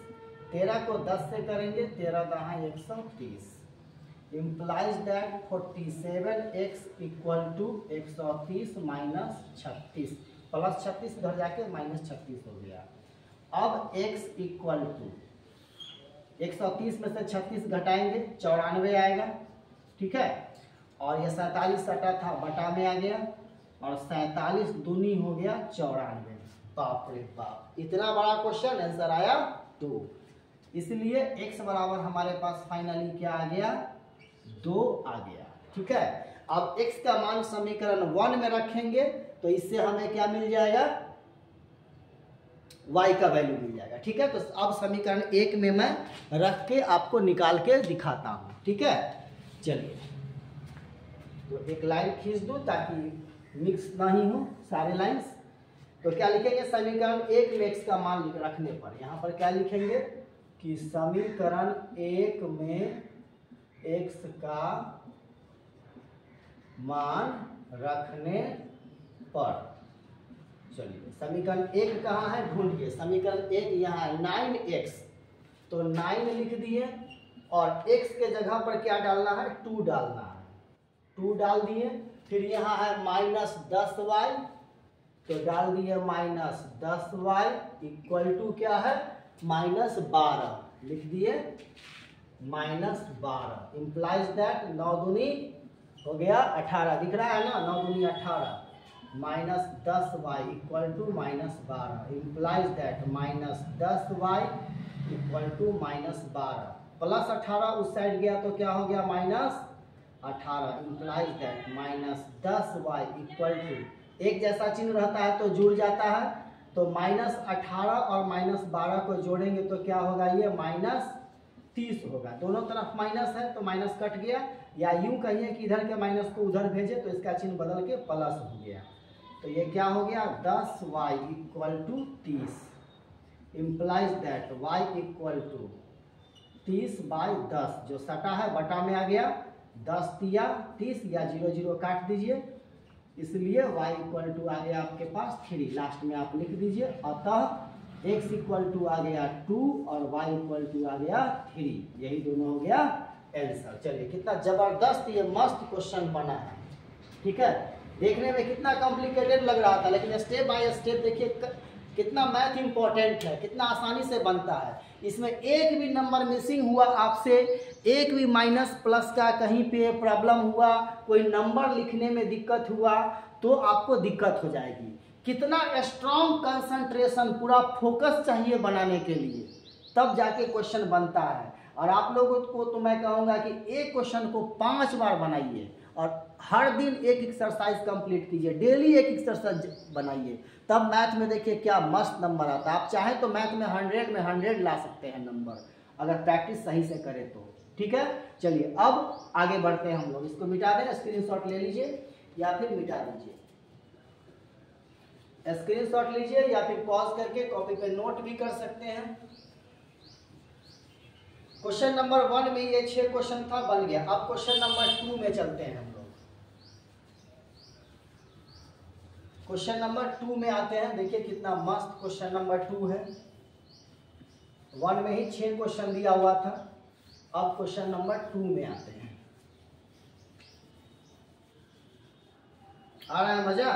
13 को 10 से करेंगे, 13 दहा 130, implies that 47x equal to 130 minus 36, plus 36 इधर जाके माइनस 36 हो गया। अब x इक्वल टू 130 में से 36 घटाएंगे, 94 आएगा। ठीक है, और ये 47 सटा था बटा में आ गया, और 47 दूनी हो गया 94। बाप रे बाप, इतना बड़ा क्वेश्चन, आंसर आया 2। इसलिए x बराबर हमारे पास फाइनली क्या आ गया, 2 आ गया। ठीक है, अब x का मान समीकरण 1 में रखेंगे तो इससे हमें क्या मिल जाएगा, y का वैल्यू मिल जाएगा। ठीक है, तो अब समीकरण 1 में मैं रख के आपको निकाल के दिखाता हूं। ठीक है, चलिए तो एक लाइन खींच दूं ताकि मिक्स नहीं हो सारे लाइंस। तो क्या लिखेंगे, समीकरण 1 में x का मान रखने पर यहाँ पर क्या लिखेंगे कि समीकरण 1 में x का मान रखने पर, चलिए समीकरण 1 कहाँ है ढूंढिए, समीकरण 1 यहाँ है 9x, तो 9 लिख दिए, और x के जगह पर क्या डालना है, 2 डालना है, 2 डाल दिए। फिर यहाँ है माइनस 10y, तो डाल दिए माइनस 10y इक्वल टू क्या है, माइनस 12। लिख दिए -12 इम्प्लाइज दैट 9 दूनी हो गया 18, दिख रहा है ना, 9 दूनी 18 -10y equal to -12 implies that -10y equal to -12 plus 18 उस साइड गया तो क्या हो गया -18 implies that -10y equal to, एक जैसा चिन्ह रहता है तो जुड़ जाता है, तो -18 और -12 को जोड़ेंगे तो क्या होगा, ये -30 होगा। दोनों तरफ माइनस है तो माइनस कट गया, या यूं कहिए कि इधर के माइनस को उधर भेजे तो इसका चिन्ह बदल के प्लस हो गया। तो ये क्या हो गया 10y equal to 30 implies that y equal to 30/10, जो सटा है बटा में आ गया, 10 तिया 30 या 0 0 काट दीजिए, इसलिए y इक्वल टू आ गया आपके पास 3, लास्ट में आप लिख दीजिए। अतः x इक्वल टू आ गया 2 और y इक्वल टू आ गया 3, यही दोनों हो गया आंसर। चलिए कितना जबरदस्त ये मस्त क्वेश्चन बना है, ठीक है। देखने में कितना कॉम्प्लिकेटेड लग रहा था, लेकिन स्टेप बाय स्टेप देखिए कितना मैथ इंपॉर्टेंट है, कितना आसानी से बनता है। इसमें एक भी नंबर मिसिंग हुआ आपसे, एक भी माइनस प्लस का कहीं पे प्रॉब्लम हुआ, कोई नंबर लिखने में दिक्कत हुआ तो आपको दिक्कत हो जाएगी। कितना स्ट्रॉन्ग कंसंट्रेशन, पूरा फोकस चाहिए बनाने के लिए, तब जाके क्वेश्चन बनता है। और आप लोगों को तो मैं कहूँगा कि एक क्वेश्चन को 5 बार बनाइए और हर दिन एक एक्सरसाइज कंप्लीट कीजिए, डेली एक एक्सरसाइज बनाइए, तब मैथ में देखिए क्या मस्त नंबर आता है। आप चाहें तो मैथ में 100 में 100 ला सकते हैं नंबर, अगर प्रैक्टिस सही से करें तो, ठीक है। चलिए अब आगे बढ़ते हैं हम लोग, इसको मिटा दें, स्क्रीनशॉट ले लीजिए या फिर मिटा दीजिए, स्क्रीनशॉट लीजिए या फिर पॉज करके कॉपी पे नोट भी कर सकते हैं। क्वेश्चन नंबर 1 में ये 6 क्वेश्चन था, बन गया। अब क्वेश्चन नंबर 2 में चलते हैं हम लोग। क्वेश्चन नंबर 2 में आते हैं, देखिए कितना मस्त क्वेश्चन नंबर 2 है। 1 में ही 6 क्वेश्चन दिया हुआ था, अब क्वेश्चन नंबर 2 में आते हैं। आ रहा है मजा?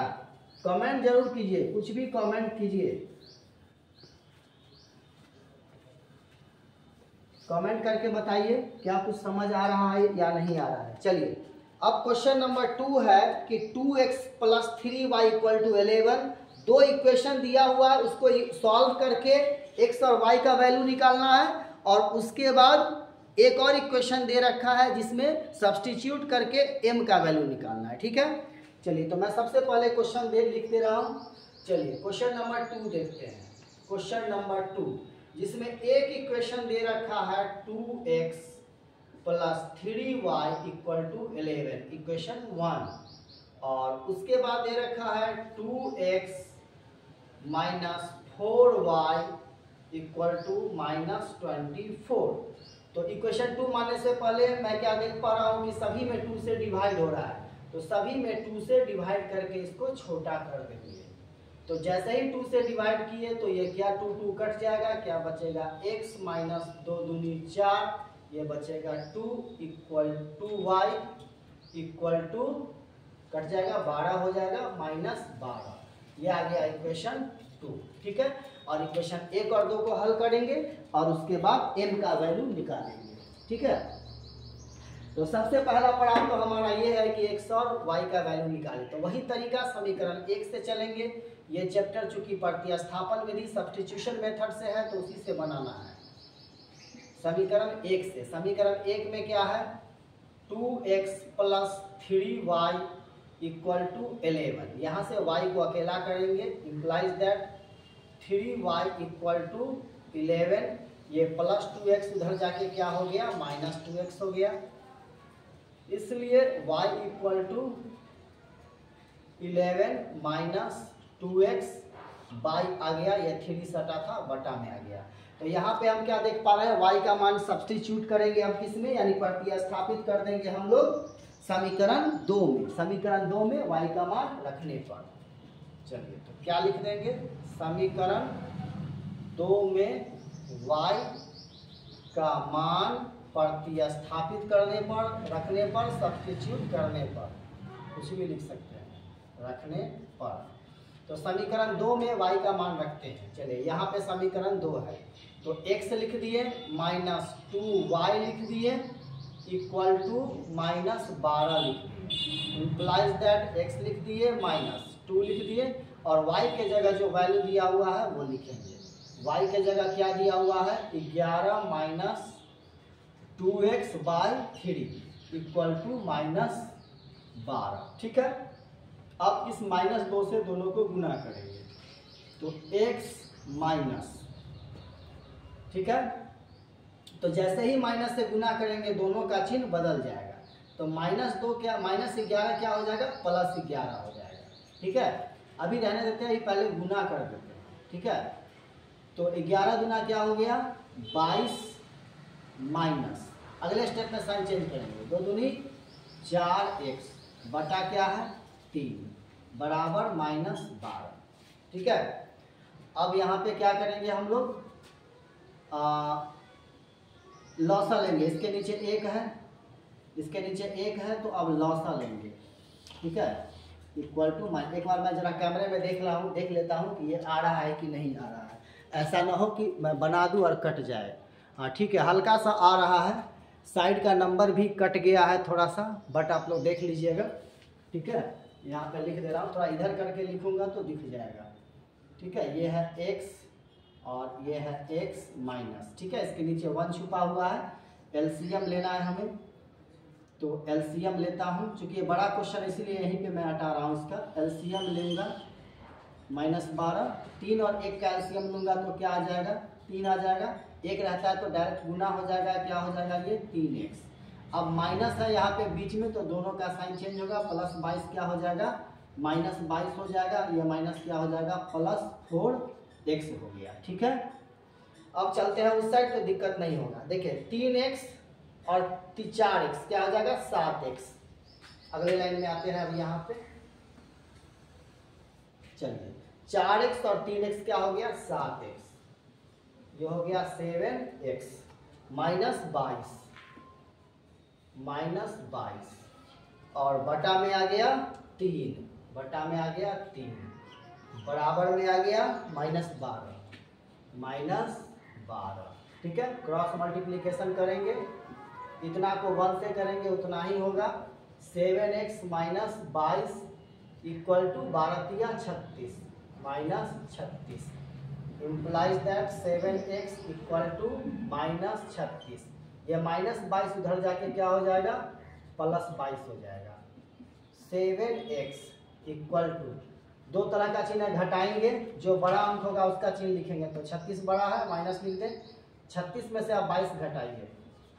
कमेंट जरूर कीजिए, कुछ भी कमेंट कीजिए, कमेंट करके बताइए क्या कुछ समझ आ रहा है या नहीं आ रहा है। चलिए अब क्वेश्चन नंबर 2 है कि 2x + 3y = 11, दो इक्वेशन दिया हुआ है, उसको सॉल्व करके x और y का वैल्यू निकालना है, और उसके बाद एक और इक्वेशन दे रखा है जिसमें सब्स्टिट्यूट करके m का वैल्यू निकालना है, ठीक है। चलिए तो मैं सबसे पहले क्वेश्चन लिख दे रहा हूँ। चलिए क्वेश्चन नंबर 2 देखते हैं। क्वेश्चन नंबर 2 जिसमें एक इक्वेशन दे रखा है 2x + 3y = 11, इक्वेशन 1, और उसके बाद दे रखा है 2x - 4y = -24। तो इक्वेशन 2 मानने से पहले मैं क्या देख पा रहा हूँ कि सभी में 2 से डिवाइड हो रहा है, तो सभी में 2 से डिवाइड करके इसको छोटा कर देंगे। तो जैसे ही 2 से डिवाइड किए तो ये क्या 2 2 कट जाएगा, क्या बचेगा x - 2 दूनी 4, ये बचेगा 2 = y = कट जाएगा 12 हो जाएगा -12, ये आ गया इक्वेशन 2, ठीक है। और इक्वेशन 1 और 2 को हल करेंगे और उसके बाद m का वैल्यू निकालेंगे, ठीक है। तो सबसे पहला पड़ाव तो हमारा ये है कि x और y का वैल्यू निकालें, तो वही तरीका समीकरण 1 से चलेंगे। ये चैप्टर चूंकि प्रतिस्थापन विधि सब्स्टिट्यूशन मेथड से है तो उसी से बनाना है। समीकरण 1 से, समीकरण 1 में क्या है 2x + 3y = 11, यहाँ से y को अकेला करेंगे, इम्प्लाइज दैट 3y = 11, ये प्लस 2x उधर जाके क्या हो गया -2x हो गया, इसलिए y = 11 - 2x बाई आ गया, ये 3 सटा था बटा में आ गया। तो यहाँ पे हम क्या देख पा रहे हैं, y का मान सब्स्टिट्यूट करेंगे हम किस में, यानी प्रतिस्थापित कर देंगे हम लोग समीकरण 2 में। समीकरण 2 में y का मान रखने पर, चलिए तो क्या लिख देंगे, समीकरण 2 में y का मान प्रतिस्थापित करने पर, रखने पर, सब्स्टिट्यूट करने पर, कुछ भी लिख सकते हैं, रखने पर। तो समीकरण 2 में y का मान रखते हैं। चलिए यहाँ पे समीकरण 2 है तो x लिख दिए -2y लिख दिए इक्वल टू -12 लिख दिए। इम्प्लाइज दैट x लिख दिए -2 लिख दिए और y के जगह जो वैल्यू दिया हुआ है वो लिखेंगे। y के जगह क्या दिया हुआ है 11 - 2x/3 इक्वल टू -12। ठीक है, अब इस -2 से दोनों को गुना करेंगे तो x माइनस, ठीक है, तो जैसे ही माइनस से गुना करेंगे दोनों का चिन्ह बदल जाएगा। तो -2 क्या -11 क्या हो जाएगा +11 हो जाएगा। ठीक है, अभी रहने देते हैं, पहले गुना कर देते हैं। ठीक है, तो 11 गुना क्या हो गया 22 माइनस, अगले स्टेप में साइन चेंज करेंगे, 2 दूनी 4x बटा क्या है 3 बराबर -12। ठीक है, अब यहाँ पे क्या करेंगे हम लोग लॉसा लेंगे। इसके नीचे 1 है, इसके नीचे 1 है तो अब लॉसा लेंगे। ठीक है, इक्वल टू एक बार मैं जरा कैमरे में देख लेता हूँ कि ये आ रहा है कि नहीं आ रहा है। ऐसा ना हो कि मैं बना दूँ और कट जाए। हाँ ठीक है, हल्का सा आ रहा है, साइड का नंबर भी कट गया है थोड़ा सा, बट आप लोग देख लीजिएगा। ठीक है, यहाँ पे लिख दे रहा हूँ, थोड़ा इधर करके लिखूंगा तो दिख जाएगा। ठीक है, ये है x और ये है x माइनस। ठीक है, इसके नीचे 1 छुपा हुआ है, एलसीएम लेना है हमें, तो एलसीएम लेता हूँ। चूंकि ये बड़ा क्वेश्चन इसलिए यहीं पे मैं हटा रहा हूँ, इसका एलसीएम लूँगा -12, 3 और 1 का एलसीएम लूँगा तो क्या आ जाएगा 3 आ जाएगा। 1 रहता है तो डायरेक्ट गुना हो जाएगा, क्या हो जाएगा ये 3x। अब माइनस है यहाँ पे बीच में तो दोनों का साइन चेंज होगा, +22 क्या हो जाएगा -22 हो जाएगा, ये माइनस क्या हो जाएगा +4x हो गया। ठीक है, अब चलते हैं उस साइड तो दिक्कत नहीं होगा। देखिए 3x और 4x क्या हो जाएगा 7x। अगले लाइन में आते हैं अब यहाँ पे, चलिए 4x और 3x क्या हो गया 7x, ये हो गया 7x -22 और बटा में आ गया 3, बटा में आ गया 3 बराबर में आ गया -12। ठीक है, क्रॉस मल्टीप्लिकेशन करेंगे, इतना को 1 से करेंगे उतना ही होगा। 7x -22 equal to 12 36 -36 implies that 7x equal to -36। ये -22 उधर जाके क्या हो जाएगा +22 हो जाएगा। 7x इक्वल टू, दो तरह का चिन्ह घटाएंगे, जो बड़ा अंक होगा उसका चिन्ह लिखेंगे। तो 36 बड़ा है, माइनस लिख दें। 36 में से आप 22 घटाइए,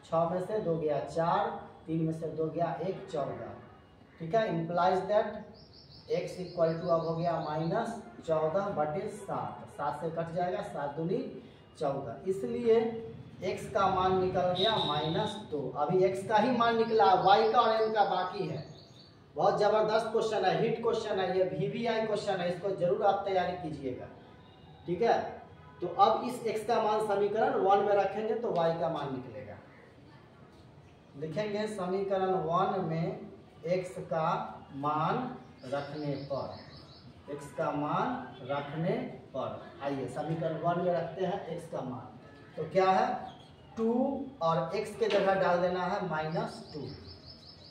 6 में से 2 गया 4, 3 में से 2 गया 1, 14। ठीक है, implies that x equal to अब हो गया -14/7, 7 से कट जाएगा, 7 दूनी 14, इसलिए x का मान निकल गया -2। अभी x का ही मान निकला, y का और m का बाकी है। बहुत ज़बरदस्त क्वेश्चन है, हिट क्वेश्चन है, ये VVI क्वेश्चन है, इसको जरूर आप तैयारी कीजिएगा। ठीक है, तो अब इस x का मान समीकरण 1 में रखेंगे तो y का मान निकलेगा। लिखेंगे समीकरण 1 में x का मान रखने पर, x का मान रखने पर, आइए समीकरण 1 में रखते हैं x का मान। तो क्या है 2 और x के जगह डाल देना है -2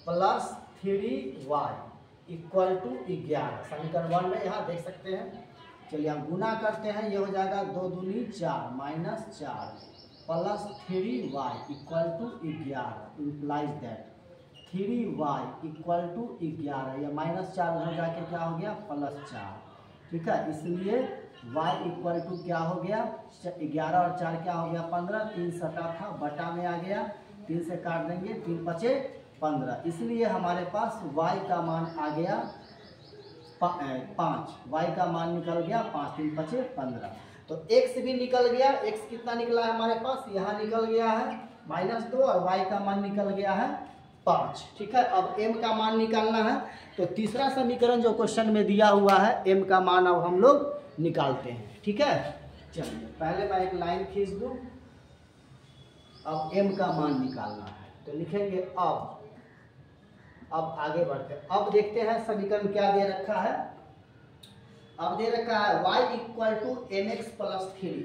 प्लस 3y इक्वल टू 11। समीकरण 1 में यहाँ देख सकते हैं। चलिए हम गुना करते हैं, ये हो जाएगा 2 दूनी 4 -4 plus 3y equal to 11 implies that 3y equal to 11, या -4 उधर जाके क्या हो गया +4। ठीक है, इसलिए y इक्वल टू क्या हो गया 11 और 4 क्या हो गया 15, 3 सटा था बटा में आ गया, 3 से काट देंगे, 3 पचे 15, इसलिए हमारे पास y का मान आ गया 5। y का मान निकल गया 5, 3 पचे 15। तो x भी निकल गया, x कितना निकला है हमारे पास, यहाँ निकल गया है -2 और y का मान निकल गया है 5। ठीक है, अब m का मान निकालना है। तो तीसरा समीकरण जो क्वेश्चन में दिया हुआ है m का मान अब हम लोग निकालते हैं। ठीक है, चलिए पहले मैं एक लाइन खींच दूं, अब m का मान निकालना है तो लिखेंगे अब आगे बढ़ते हैं। अब देखते हैं समीकरण क्या दे रखा है। अब दे रखा है y equal to m x plus 3,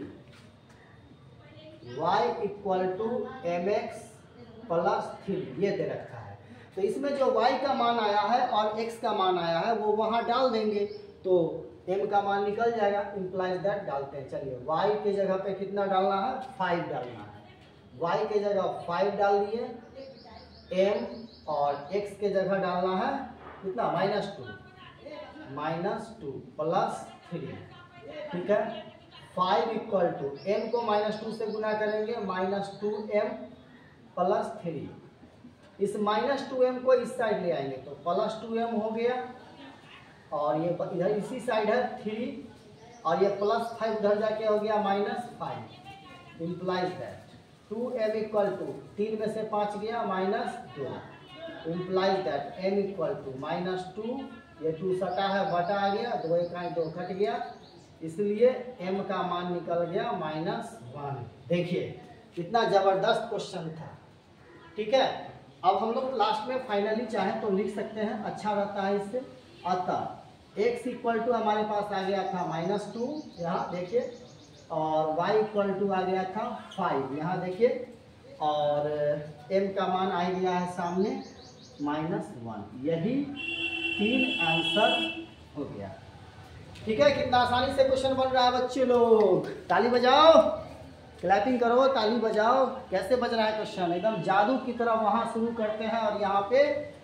y equal to m x plus 3 ये दे रखा है। तो इसमें जो y का मान आया है और x का मान आया है वो वहां डाल देंगे तो m का मान निकल जाएगा, इम्प्लाइज दैट डालते हैं। चलिए y के जगह पे कितना डालना है, 5 डालना है। y के जगह 5 डाल दिए, m और x के जगह डालना है कितना, -2 प्लस 3, ठीक है। 5 इक्वल टू m को -2 से गुना करेंगे, -2m प्लस 3। इस -2m को इस साइड ले आएंगे तो +2m हो गया, और ये इधर इसी साइड है 3, और ये +5 उधर जाके हो गया -5, implies that 2m equal to 3 में से 5 गया -2, implies that m equal to -2, ये 2 सटा है बटा आ गया, 2 1 2 कट गया, इसलिए m का मान निकल गया -1। देखिए कितना जबरदस्त क्वेश्चन था, ठीक है। अब हम लोग लास्ट में फाइनली चाहें तो लिख सकते हैं, अच्छा रहता है इससे। अतः x इक्वल टू हमारे पास आ गया था -2 यहाँ देखिए, और y इक्वल टू आ गया था 5 यहाँ देखिए, और m का मान आ गया है सामने -1। यही 3 आंसर हो गया, ठीक है। कितना आसानी से क्वेश्चन बन रहा है बच्चे लोग, ताली बजाओ, क्लैपिंग करो, ताली बजाओ। कैसे बज रहा है क्वेश्चन, एकदम जादू की तरह वहाँ शुरू करते हैं और यहाँ पे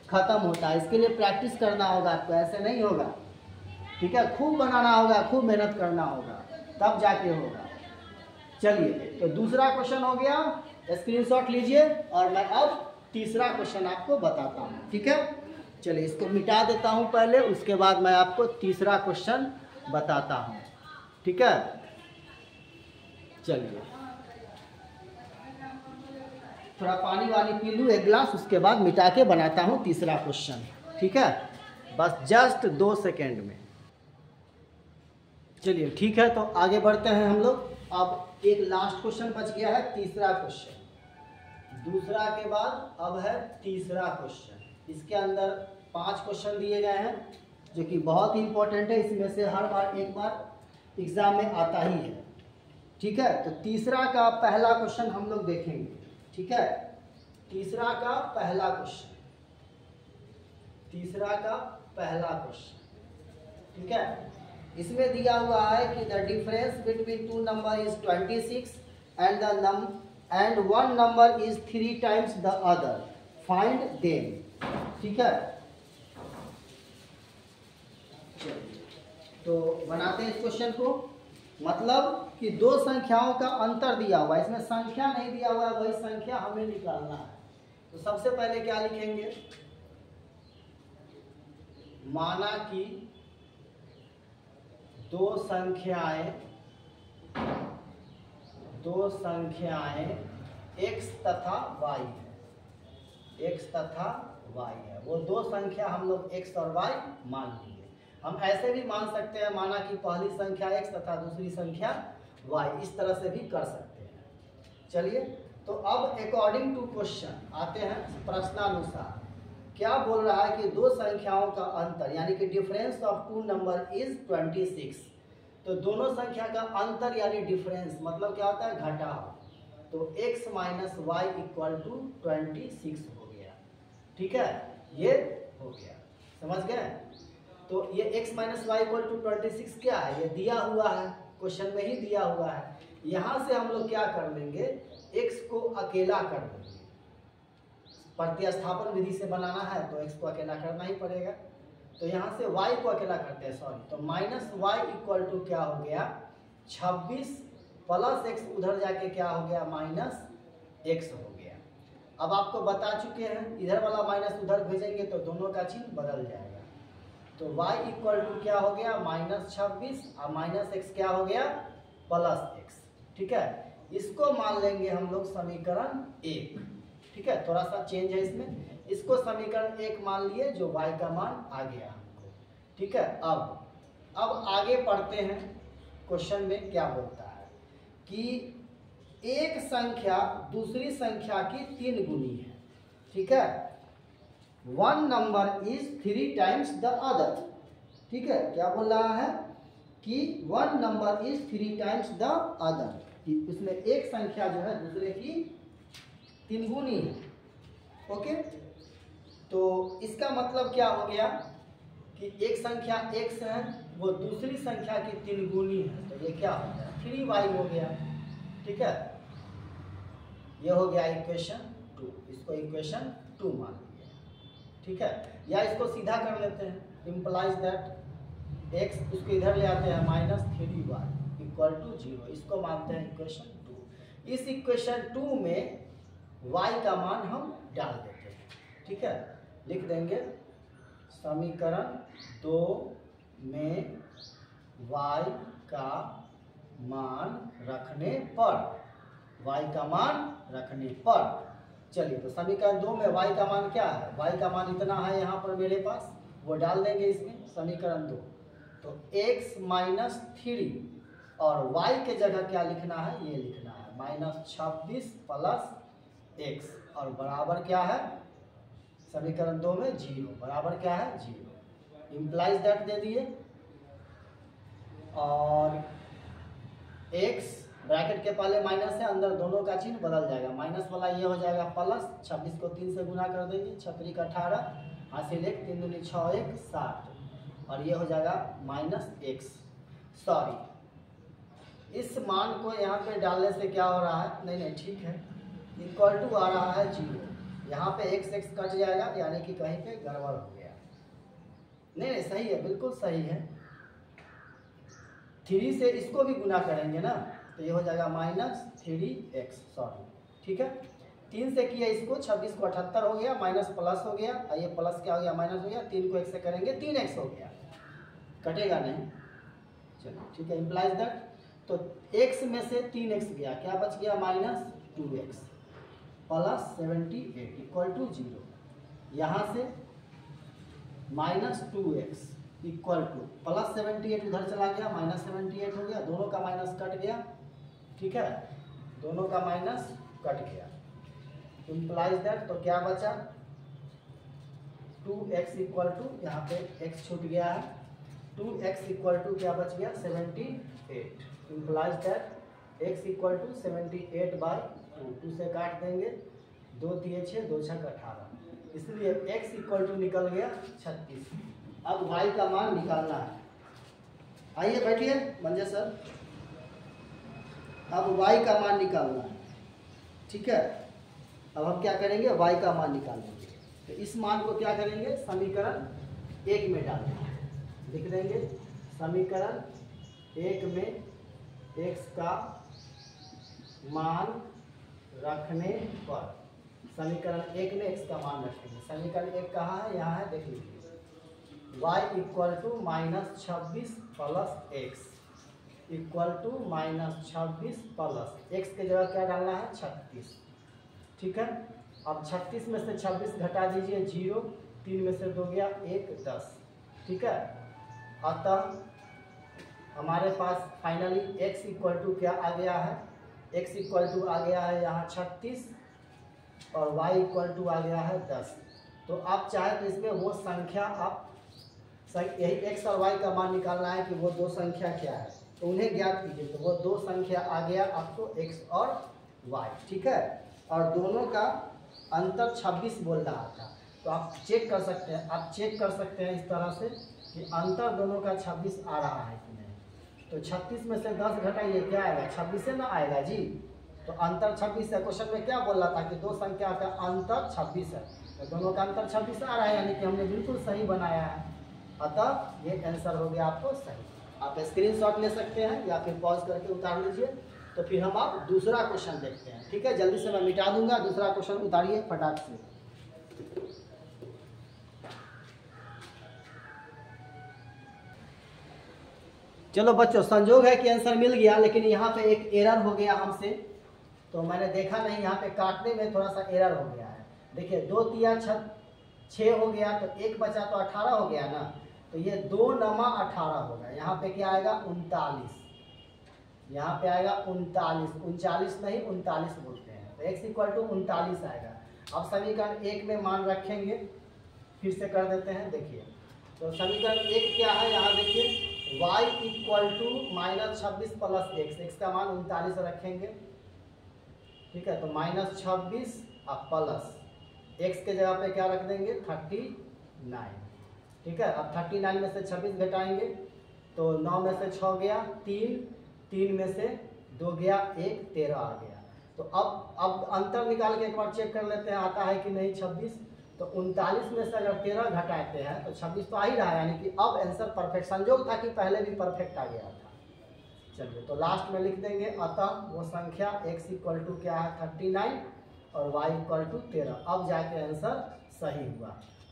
खत्म होता है। इसके लिए प्रैक्टिस करना होगा आपको, ऐसे नहीं होगा, ठीक है। खूब बनाना होगा, खूब मेहनत करना होगा, तब जाके होगा। चलिए तो दूसरा क्वेश्चन हो गया, स्क्रीनशॉट लीजिए, और मैं अब तीसरा क्वेश्चन आपको बताता हूँ, ठीक है। चलिए इसको मिटा देता हूँ पहले, उसके बाद मैं आपको तीसरा क्वेश्चन बताता हूँ, ठीक है। चलिए थोड़ा पानी वानी पी लूँ 1 गिलास, उसके बाद मिटा के बनाता हूँ तीसरा क्वेश्चन, ठीक है। बस जस्ट 2 सेकेंड में। चलिए ठीक है, तो आगे बढ़ते हैं हम लोग। अब एक लास्ट क्वेश्चन बच गया है, तीसरा क्वेश्चन। दूसरा के बाद अब है तीसरा क्वेश्चन। इसके अंदर 5 क्वेश्चन दिए गए हैं जो कि बहुत ही इंपॉर्टेंट है, इसमें से हर बार एक बार एग्जाम में आता ही है, ठीक है। तो तीसरा का पहला क्वेश्चन हम लोग देखेंगे, ठीक है। तीसरा का पहला क्वेश्चन, तीसरा का पहला क्वेश्चन, ठीक है। इसमें दिया हुआ है कि the difference between 2 number is 26 and 1 number is 3 times the other, find them, ठीक है। तो बनाते हैं इस क्वेश्चन को। मतलब कि 2 संख्याओं का अंतर दिया हुआ है, इसमें संख्या नहीं दिया हुआ है, वही संख्या हमें निकालना है। तो सबसे पहले क्या लिखेंगे, माना कि 2 संख्याएं x तथा y है, x तथा y है। वो 2 संख्या हम लोग x और y मान लिए। हम ऐसे भी मान सकते हैं, माना कि पहली संख्या x तथा दूसरी संख्या y, इस तरह से भी कर सकते हैं। चलिए तो अब अकॉर्डिंग टू क्वेश्चन आते हैं, प्रश्नानुसार क्या बोल रहा है कि 2 संख्याओं का अंतर यानी कि डिफरेंस ऑफ 2 नंबर इज 26। तो दोनों संख्या का अंतर यानी डिफरेंस मतलब क्या होता है, घटाव। तो x minus y equal to 26 हो गया, ठीक है। ये हो गया, समझ गए। तो ये x minus y equal to 26 क्या है, ये दिया हुआ है, क्वेश्चन में ही दिया हुआ है। यहाँ से हम लोग क्या कर लेंगे, x को अकेला कर देंगे। प्रतिस्थापन विधि से बनाना है तो x को अकेला करना ही पड़ेगा। तो यहाँ से y को अकेला करते हैं, सॉरी। तो माइनस वाई इक्वल टू क्या हो गया, 26 प्लस x, उधर जाके क्या हो गया, माइनस x हो गया। अब आपको बता चुके हैं, इधर वाला माइनस उधर भेजेंगे तो दोनों का चिन्ह बदल जाएगा। तो y इक्वल टू क्या हो गया, -26, और माइनस x क्या हो गया, प्लस x, ठीक है। इसको मान लेंगे हम लोग समीकरण 1, ठीक है। थोड़ा सा चेंज है इसमें, इसको समीकरण 1 मान लिए, जो y का मान आ गया हमको, ठीक है। अब आगे पढ़ते हैं, क्वेश्चन में क्या बोलता है कि एक संख्या दूसरी संख्या की 3 गुनी है, ठीक है। 1 number is 3 times the other, ठीक है। क्या बोल रहा है कि one number is 3 times the other, कि उसमें एक संख्या जो है दूसरे की 3 गुनी है। ओके, तो इसका मतलब क्या हो गया कि एक संख्या x है वो दूसरी संख्या की 3 गुनी है, तो ये क्या हो गया 3y हो गया। ठीक है, ये हो गया इक्वेशन 2, इसको इक्वेशन 2 मान लिया। ठीक है, या इसको सीधा कर लेते हैं, इम्प्लाइज दैट x उसको इधर ले आते हैं -3y इक्वल टू 0, इसको मानते हैं इक्वेशन 2। इस इक्वेशन 2 में y का मान हम डाल देते हैं। ठीक है, लिख देंगे समीकरण 2 में y का मान रखने पर, y का मान रखने पर, चलिए तो समीकरण 2 में y का मान क्या है, y का मान इतना है यहाँ पर मेरे पास, वो डाल देंगे इसमें समीकरण 2। तो x -3 और y के जगह क्या लिखना है, ये लिखना है -26 + x और बराबर क्या है समीकरण 2 में 0, बराबर क्या है 0, इम्प्लाइज दैट दे दिए। और x ब्रैकेट के पहले माइनस है, अंदर दोनों का चिन्ह बदल जाएगा, माइनस वाला ये हो जाएगा प्लस, 26 को 3 से गुना कर देंगे, 6 का 18, हासिल 1, 3 दूनी 6, 1 60, और ये हो जाएगा -x। सॉरी, इस मान को यहाँ पे डालने से क्या हो रहा है, नहीं ठीक है, इक्वल टू आ रहा है 0, यहाँ पे x कट जाएगा, यानी कि कहीं पे गड़बड़ हो गया। नहीं सही है, बिल्कुल सही है। 3 से इसको भी गुना करेंगे ना, तो ये हो जाएगा -3x, सॉरी। ठीक है, 3 से किया इसको, 26 को 78 हो गया, माइनस प्लस हो गया, ये प्लस क्या हो गया माइनस हो गया, 3 को 1 से करेंगे 3x हो गया, कटेगा नहीं। चलो ठीक है, इम्प्लाइज दैट, तो x में से 3x गया, क्या बच गया -2x + 78 इक्वल टू 0, यहाँ से -2x इक्वल टू +78 उधर चला गया, -78 हो गया, दोनों का माइनस कट गया। ठीक है, दोनों का माइनस कट गया, इम्प्लाइज दैट, तो क्या बचा 2x इक्वल टू, यहाँ पे x छूट गया है, 2x इक्वल टू क्या बच गया 78, implies that x equal to 78/2, 2 से काट देंगे, 2 3 6, 2 6 18, इसलिए x इक्वल टू निकल गया 36। अब y का मान निकालना है, आइए बैठिए मंजे सर, अब y का मान निकालना है। ठीक है, अब हम क्या करेंगे y का मान निकालेंगे, तो इस मान को क्या करेंगे समीकरण 1 में डाल देंगे, लिख देंगे समीकरण 1 में x का मान रखने पर, समीकरण 1 में x का मान रखेंगे। समीकरण 1 कहाँ है, यहाँ है, देख लीजिए, y equal to -26 + x equal to -26 + x के जगह क्या डालना है 36। ठीक है, अब 36 में से 26 घटा दीजिए 0, 3 में से 2 गया 1, 10। ठीक है, अतः हमारे पास फाइनली x इक्वल टू क्या आ गया है, x इक्वल टू आ गया है यहाँ 36 और y इक्वल टू आ गया है 10। तो आप चाहे तो इसमें वो संख्या, आप यही x और y का मान निकालना है कि वो दो संख्या क्या है, तो उन्हें ज्ञात कीजिए, तो वो दो संख्या आ गया आपको x और y। ठीक है, और दोनों का अंतर 26 बोल रहा था, तो आप चेक कर सकते हैं, इस तरह से कि अंतर दोनों का 26 आ रहा है कि नहीं। तो 36 में से 10 घटाइए, क्या आएगा 26 से ना आएगा जी, तो अंतर 26 है। क्वेश्चन में क्या बोल रहा था कि दो संख्या का अंतर 26 है, तो दोनों का अंतर 26 आ रहा है, यानी कि हमने बिल्कुल सही बनाया है, अतः ये आंसर हो गया आपको सही। आप स्क्रीनशॉट ले सकते हैं या फिर पॉज करके उतार लीजिए। तो फिर हम आप दूसरा क्वेश्चन देखते हैं। ठीक है, जल्दी से मैं मिटा दूंगा, दूसरा क्वेश्चन उतारिए फटाक से। चलो बच्चों, संजोग है कि आंसर मिल गया, लेकिन यहाँ पे एक एरर हो गया हमसे, तो मैंने देखा नहीं, यहाँ पे काटने में थोड़ा सा एरर हो गया है। देखिए 2 तिया 6 हो गया, तो 1 बचा तो 18 हो गया ना, तो ये 2 नमा 18 होगा। यहाँ पे क्या आएगा 39, यहाँ पे आएगा 39, 39 नहीं 39 बोलते हैं, तो x इक्वल टू 39 आएगा। अब समीकरण 1 में मान रखेंगे, फिर से कर देते हैं। देखिए तो समीकरण 1 क्या है, यहाँ देखिए y equal to -26 plus x का मान 39 रखेंगे, ठीक है। तो -26 और प्लस x के जगह पे क्या रख देंगे 39, ठीक है। अब 39 में से 26 घटाएंगे तो 9 में से 6 गया 3, 3 में से 2 गया 1, 13 आ गया। तो अब अंतर निकाल के एक बार चेक कर लेते हैं आता है कि नहीं 26। तो 39 में से अगर 13 घटाते हैं तो 26 तो आ ही रहा है, यानी कि अब आंसर परफेक्ट। संजोग था कि पहले भी परफेक्ट आ गया था। चलिए तो लास्ट में लिख देंगे अतः वो संख्या x इक्वल टू क्या है 39 और y इक्वल टू 13। अब जाके आंसर सही हुआ।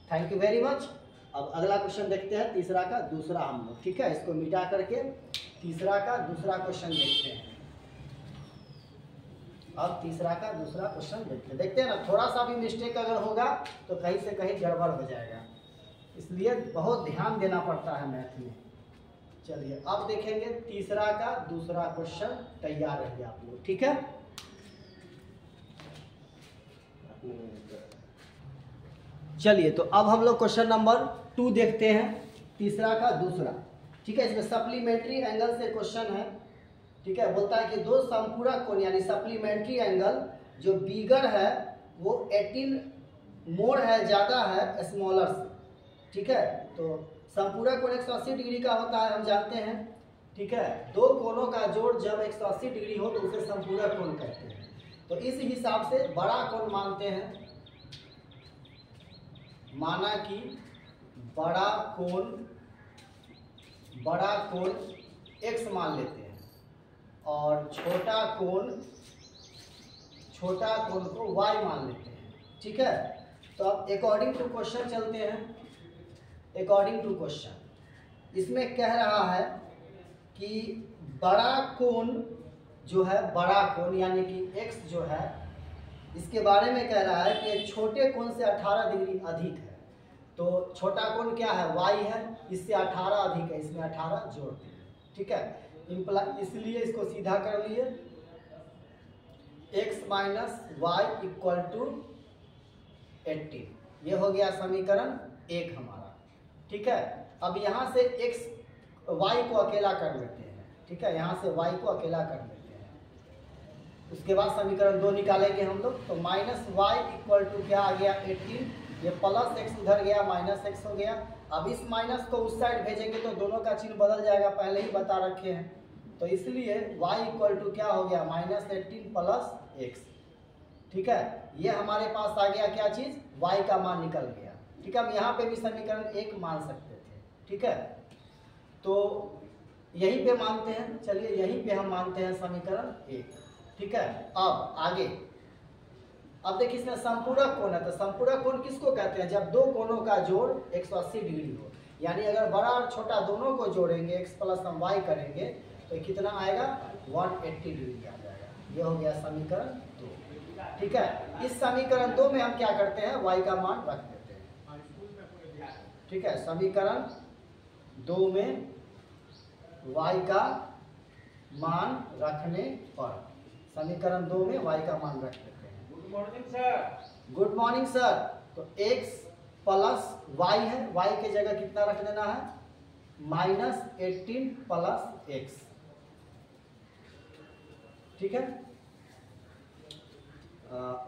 Thank you very much. अब अगला क्वेश्चन देखते हैं, तीसरा का दूसरा हम लोग, ठीक है। इसको मिटा करके तीसरा का दूसरा क्वेश्चन देखते हैं। अब तीसरा का दूसरा क्वेश्चन देखते हैं ना। थोड़ा सा भी मिस्टेक अगर होगा तो कहीं से कहीं गड़बड़ हो जाएगा, इसलिए बहुत ध्यान देना पड़ता है मैथ में। चलिए अब देखेंगे तीसरा का दूसरा क्वेश्चन, तैयार रहिए आप लोग, ठीक है। चलिए तो अब हम लोग क्वेश्चन नंबर 2 देखते हैं, तीसरा का दूसरा, ठीक है। इसमें सप्लीमेंट्री एंगल से क्वेश्चन है, ठीक है। बोलता है कि दो संपूरक कोण यानी सप्लीमेंट्री एंगल जो बिगर है वो 18 मोर है, ज़्यादा है स्मॉलर से, ठीक है। तो संपूरक कोण 180 डिग्री का होता है, हम जानते हैं, ठीक है। दो कोणों का जोड़ जब 180 डिग्री हो तो उसे संपूरक कोण कहते हैं। तो इस हिसाब से बड़ा कोण मानते हैं, माना कि बड़ा कोण x मान लेते हैं और छोटा कोण को y मान लेते हैं, ठीक है। तो अब अकॉर्डिंग टू क्वेश्चन चलते हैं। अकॉर्डिंग टू क्वेश्चन इसमें कह रहा है कि बड़ा कोण जो है, बड़ा कोण यानी कि x जो है, इसके बारे में कह रहा है कि छोटे कोण से 18 डिग्री अधिक है। तो छोटा कोण क्या है y है, इससे 18 अधिक है, इसमें 18 जोड़ते हैं, ठीक है। इसलिए इसको सीधा कर लिए x minus y equal to 18, ये हो गया समीकरण 1 हमारा, ठीक है। अब यहाँ से y को अकेला कर लेते हैं, ठीक है। यहाँ से y को अकेला कर लेते हैं, उसके बाद समीकरण 2 निकालेंगे हम लोग। तो माइनस वाई इक्वल टू क्या आ गया 18, ये प्लस x उधर गया माइनस x हो गया। अब इस माइनस को उस साइड भेजेंगे तो दोनों का चिन्ह बदल जाएगा, पहले ही बता रखे हैं। तो इसलिए y इक्वल टू क्या हो गया -18 प्लस x, ठीक है। ये हमारे पास आ गया क्या चीज़, y का मान निकल गया, ठीक है। हम यहाँ पे भी समीकरण 1 मान सकते थे, ठीक है। तो यहीं पे मानते हैं, चलिए यहीं पे हम मानते हैं समीकरण 1, ठीक है। अब आगे, अब देखिए इसमें संपूरक कोण है, तो संपूरक कोण किसको कहते हैं, जब दो कोणों का जोड़ 180 डिग्री हो, यानी अगर बड़ा और छोटा दोनों को जोड़ेंगे x प्लस हम y करेंगे तो कितना आएगा 180 डिग्री आ जाएगा। ये हो गया समीकरण 2, ठीक है। इस समीकरण 2 में हम क्या करते हैं, y का मान रख देते हैं, ठीक है। समीकरण 2 में y का मान रखने पर, समीकरण 2 में y का मान रख देते हैं। Good morning sir. Good morning sir. तो x प्लस y है, y के जगह कितना रख देना है -18 प्लस x, ठीक है।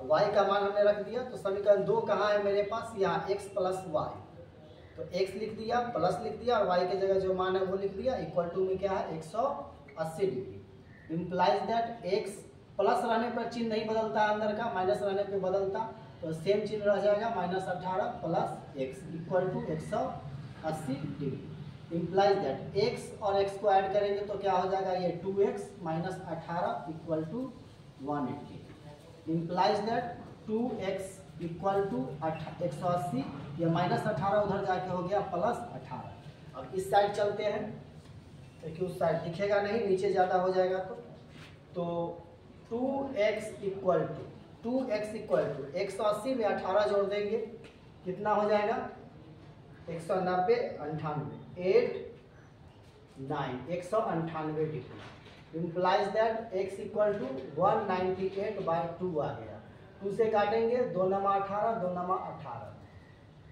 y का मान हमने रख दिया। तो समीकरण 2 कहाँ है मेरे पास, यहाँ x प्लस y, तो x लिख दिया प्लस लिख दिया और y के जगह जो मान है वो लिख दिया। इक्वल टू में क्या है 180 degree, implies that x plus रहने पर चिन्ह नहीं बदलता है अंदर का, माइनस रहने पे बदलता, तो सेम चिन्ह रह जाएगा -18 plus x equal to 180 degree. Implies that x और x को ऐड करेंगे तो क्या हो जाएगा, ये 2x minus 18 equal to 180। Implies that 2x equal to 180, ये -18 उधर जाके हो गया +18। अब इस साइड चलते हैं, क्योंकि उस साइड दिखेगा नहीं, नीचे ज़्यादा हो जाएगा। तो 2x इक्वल टू 180 में 18 जोड़ देंगे, कितना हो जाएगा 190 98 8 9 198 degree. Implies that x equal to 198/2 आ गया। 2 से काटेंगे 2 नमा 18 2 नमा 18,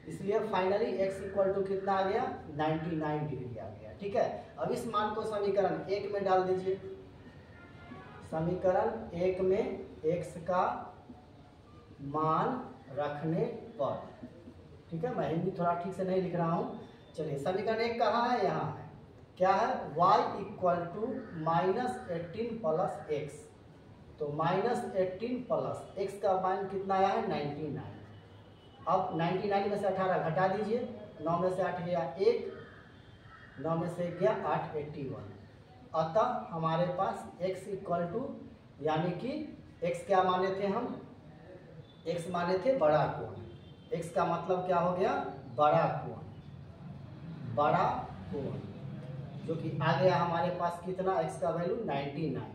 इसलिए फाइनली x इक्वल टू कितना आ गया 99 डिग्री आ गया। ठीक है, अब इस मान को समीकरण 1 में डाल दीजिए। समीकरण 1 में x का मान रखने पर, ठीक है, मैं हिंदी थोड़ा ठीक से नहीं लिख रहा हूँ। चलिए समीकरण 1 कहाँ है, यहाँ है। क्या है, y equal to -18 plus x। तो -18 प्लस x का मान कितना आया है 99। अब 99 में से 18 घटा दीजिए, 9 में से 8 गया 1, 9 में से गया 8 81। अतः हमारे पास x इक्वल टू, यानी कि x क्या माने थे हम, x माने थे बड़ा कोण। x का मतलब क्या हो गया, बड़ा कोण, बड़ा कोण, जो कि आ गया हमारे पास कितना, x का वैल्यू 99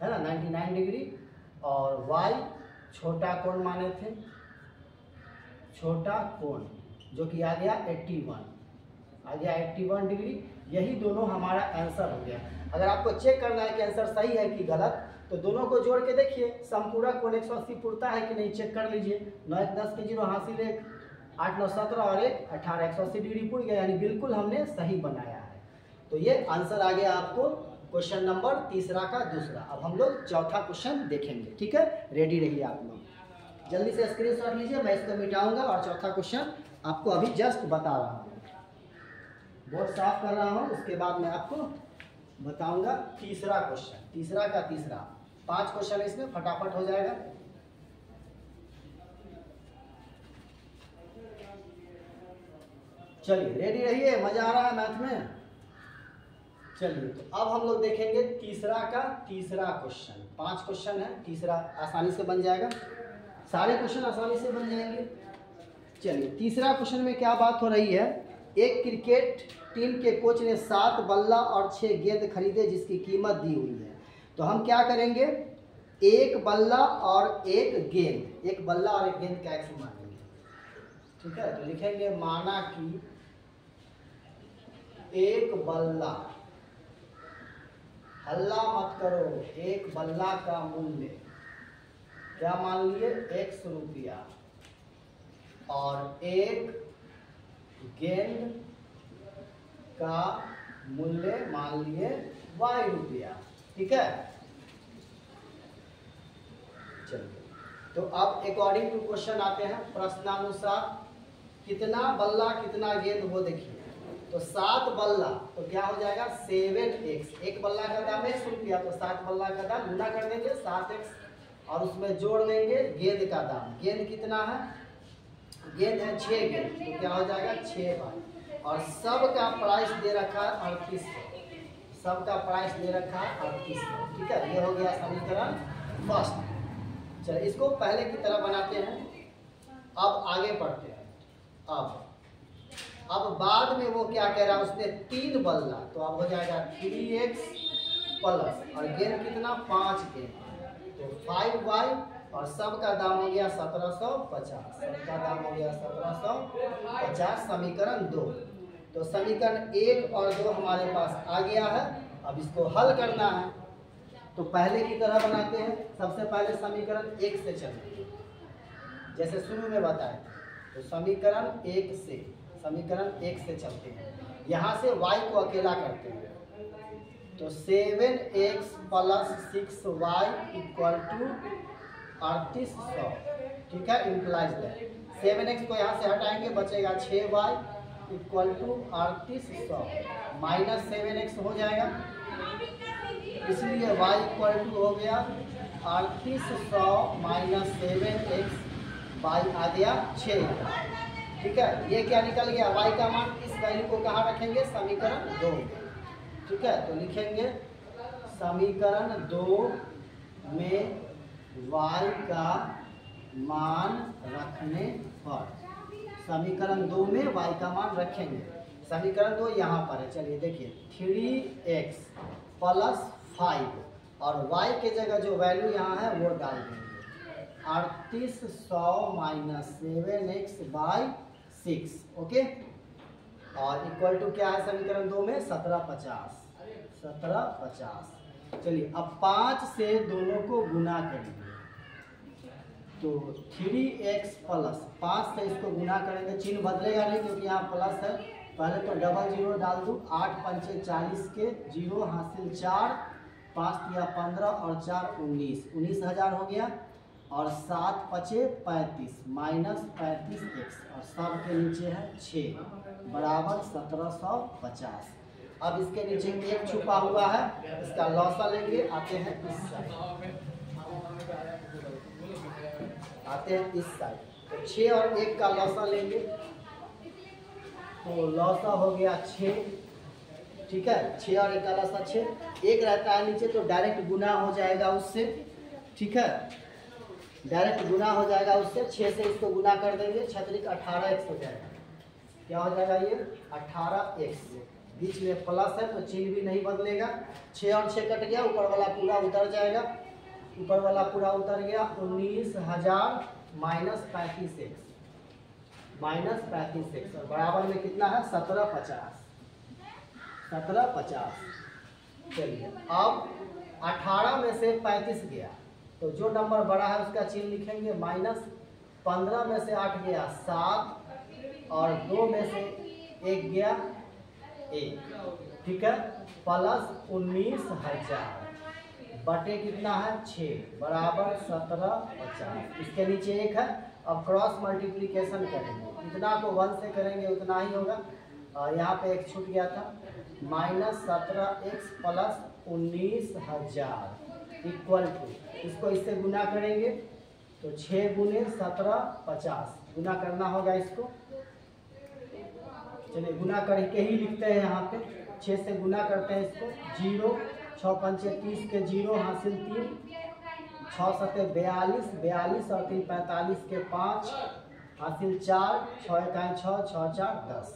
है ना, 99 डिग्री। और y छोटा कोण माने थे, छोटा कोण, जो कि आ गया 81, आ गया 81 डिग्री। यही दोनों हमारा आंसर हो गया। अगर आपको चेक करना है कि आंसर सही है कि गलत, तो दोनों को जोड़ के देखिए, समपूरक कोण 180 पुरता है कि नहीं, चेक कर लीजिए। 9 1 10 के 0 हासिल 1, 8 9 17 और 1 18, 180 डिग्री पुर गया, यानी बिल्कुल हमने सही बनाया है। तो ये आंसर आ गया आपको क्वेश्चन नंबर तीसरा का दूसरा। अब हम लोग चौथा क्वेश्चन देखेंगे। ठीक है, रेडी रहिए आप लोग, जल्दी से स्क्रीनशॉट लीजिए, मैं इसको मिटाऊंगा और चौथा क्वेश्चन आपको अभी जस्ट बता रहा हूँ। बोर्ड साफ कर रहा हूँ, उसके बाद मैं आपको बताऊंगा तीसरा क्वेश्चन, तीसरा का तीसरा। 5 क्वेश्चन इसमें फटाफट हो जाएगा। चलिए रेडी रहिए, मजा आ रहा है मैथ में। चलिए तो अब हम लोग देखेंगे तीसरा का तीसरा क्वेश्चन। 5 क्वेश्चन है, तीसरा आसानी से बन जाएगा, सारे क्वेश्चन आसानी से बन जाएंगे। चलिए तीसरा क्वेश्चन में क्या बात हो रही है, एक क्रिकेट टीम के कोच ने 7 बल्ला और 6 गेंद खरीदे जिसकी कीमत दी हुई है। तो हम क्या करेंगे, एक बल्ला और एक गेंद, एक बल्ला और एक गेंद का एक्स मानेंगे। ठीक है, तो लिखेंगे माना कि एक बल्ला, हल्ला मत करो, एक बल्ला का मूल्य क्या मान लिए, 100 रुपया, और एक गेंद का मूल्य मान लिए y रुपया। ठीक है, चलिए तो अब अकॉर्डिंग टू क्वेश्चन आते हैं, प्रश्नानुसार कितना बल्ला कितना गेंद वो देखिए। तो 7 बल्ला तो क्या हो जाएगा 7x, एक बल्ला का दाम 100 रुपया, तो 7 बल्ला का दाम गुना कर देंगे 7x, और उसमें जोड़ लेंगे गेंद का दाम। गेंद कितना है, गेंद है 6 गेंद, तो क्या हो जाएगा 6 बार, और सब का प्राइस दे रखा है 3800, सब का प्राइस दे रखा है 3800। ठीक है, ये हो गया समीकरण फर्स्ट। चलिए इसको पहले की तरह बनाते हैं, अब आगे बढ़ते हैं। अब बाद में वो क्या कह रहा है, उसने 3 बल्ला, तो अब हो जाएगा 3x प्लस, और गेंद कितना 5 गेंद, तो 5y, और सब का दाम हो गया 1750, सब का दाम हो गया 1750, समीकरण 2। तो समीकरण 1 और 2 हमारे पास आ गया है। अब इसको हल करना है, तो पहले की तरह बनाते हैं। सबसे पहले समीकरण 1 से चलते हैं, जैसे शुरू में बताए, तो समीकरण 1 से, समीकरण 1 से चलते हैं। यहाँ से y को अकेला करते हैं, तो 7x plus 6y equal to 3800। ठीक है, इम्प्लाइज दैट 7x को यहाँ से हटाएंगे, बचेगा 6y equal to 3800 minus 7x हो जाएगा, इसलिए y इक्वल टू हो गया 3800 माइनस 7x, y आ गया 6। ठीक है, ये क्या निकल गया, y का मान, इस वैल्यू को कहाँ रखेंगे, समीकरण 2। ठीक है, तो लिखेंगे समीकरण 2 में y का मान रखने पर, समीकरण 2 में y का मान रखेंगे। समीकरण 2 यहाँ पर है, चलिए देखिए 3x प्लस 5, और y के जगह जो वैल्यू यहाँ है वो डाल देंगे, 3800 माइनस 7x बाई 6। ओके, और इक्वल टू क्या है समीकरण 2 में 1750, 1750। चलिए अब 5 से दोनों को गुना करेंगे, तो 3x प्लस 5 से इसको गुना करेंगे, चिन्ह बदलेगा नहीं क्योंकि यहाँ प्लस है। पहले तो डबल जीरो डाल दूँ, 8 पंचे 40 के, जीरो हासिल 4, 5 या 15 और 4 19, 19,000 हो गया। और 7 पचे 35 माइनस 35x और सब के नीचे है 6 बराबर 1750। अब इसके नीचे एक छुपा हुआ है, इसका लौसा लेंगे, आते हैं इस साइड, तो 6 और 1 का लौसा लेंगे, तो लौसा हो गया 6, ठीक है। 6 और 1 का लौसा 6, 1 रहता है नीचे तो डायरेक्ट गुना हो जाएगा उससे, ठीक है, डायरेक्ट गुना हो जाएगा उससे। 6 से इसको गुना कर देंगे, 6 18x हो जाएगा। क्या हो जाएगा ये 18x, बीच में प्लस है तो चिन्ह भी नहीं बदलेगा। 6 और 6 कट गया, ऊपर वाला पूरा उतर जाएगा, ऊपर वाला पूरा उतर गया। 19,000 माइनस 35x, माइनस 35x और बराबर में कितना है 1750, 1750। चलिए अब 18 में से 35 गया तो जो नंबर बड़ा है उसका चिन्ह लिखेंगे माइनस। 15 में से 8 गया 7 और 2 में से 1 गया 1, ठीक है, प्लस 19,000 बटे कितना है 6 बराबर 1750। इसके नीचे 1 है। अब क्रॉस मल्टीप्लिकेशन करेंगे, इतना को 1 से करेंगे उतना ही होगा, यहाँ पे 1 छूट गया था। Minus 17x plus 19,000 equal to, इसको इससे गुना करेंगे तो 6 गुने 17 50 गुना करना होगा इसको। चलिए गुना करके ही लिखते हैं, यहाँ पे 6 से गुना करते हैं इसको। 0 6 पंचे 30 के, 0 हासिल 3, 6 सते 42, 42 और 3 45 के 5 हासिल 4, 6 इकाई 6, 6 4 10,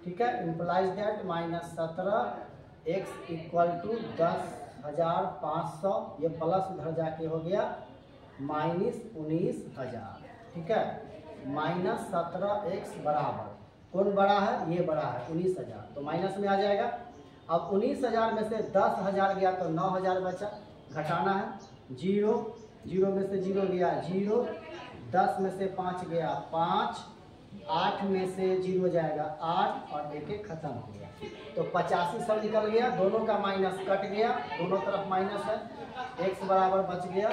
ठीक है। Implies that minus 17x equal to 10,500, ये प्लस उधर जाके हो गया माइनस 19,000, ठीक है। माइनस 17x बराबर, कौन बड़ा है, ये बड़ा है 19,000, तो माइनस में आ जाएगा। अब 19,000 में से 10,000 गया तो 9,000 बचा, घटाना है। 0 0 में से 0 गया 0, 10 में से 5 गया 5, 8 में से 0 जाएगा 8 और 1 खत्म हो गया, तो 8500 निकल गया। दोनों का माइनस कट गया, दोनों तरफ माइनस है, x बराबर बच गया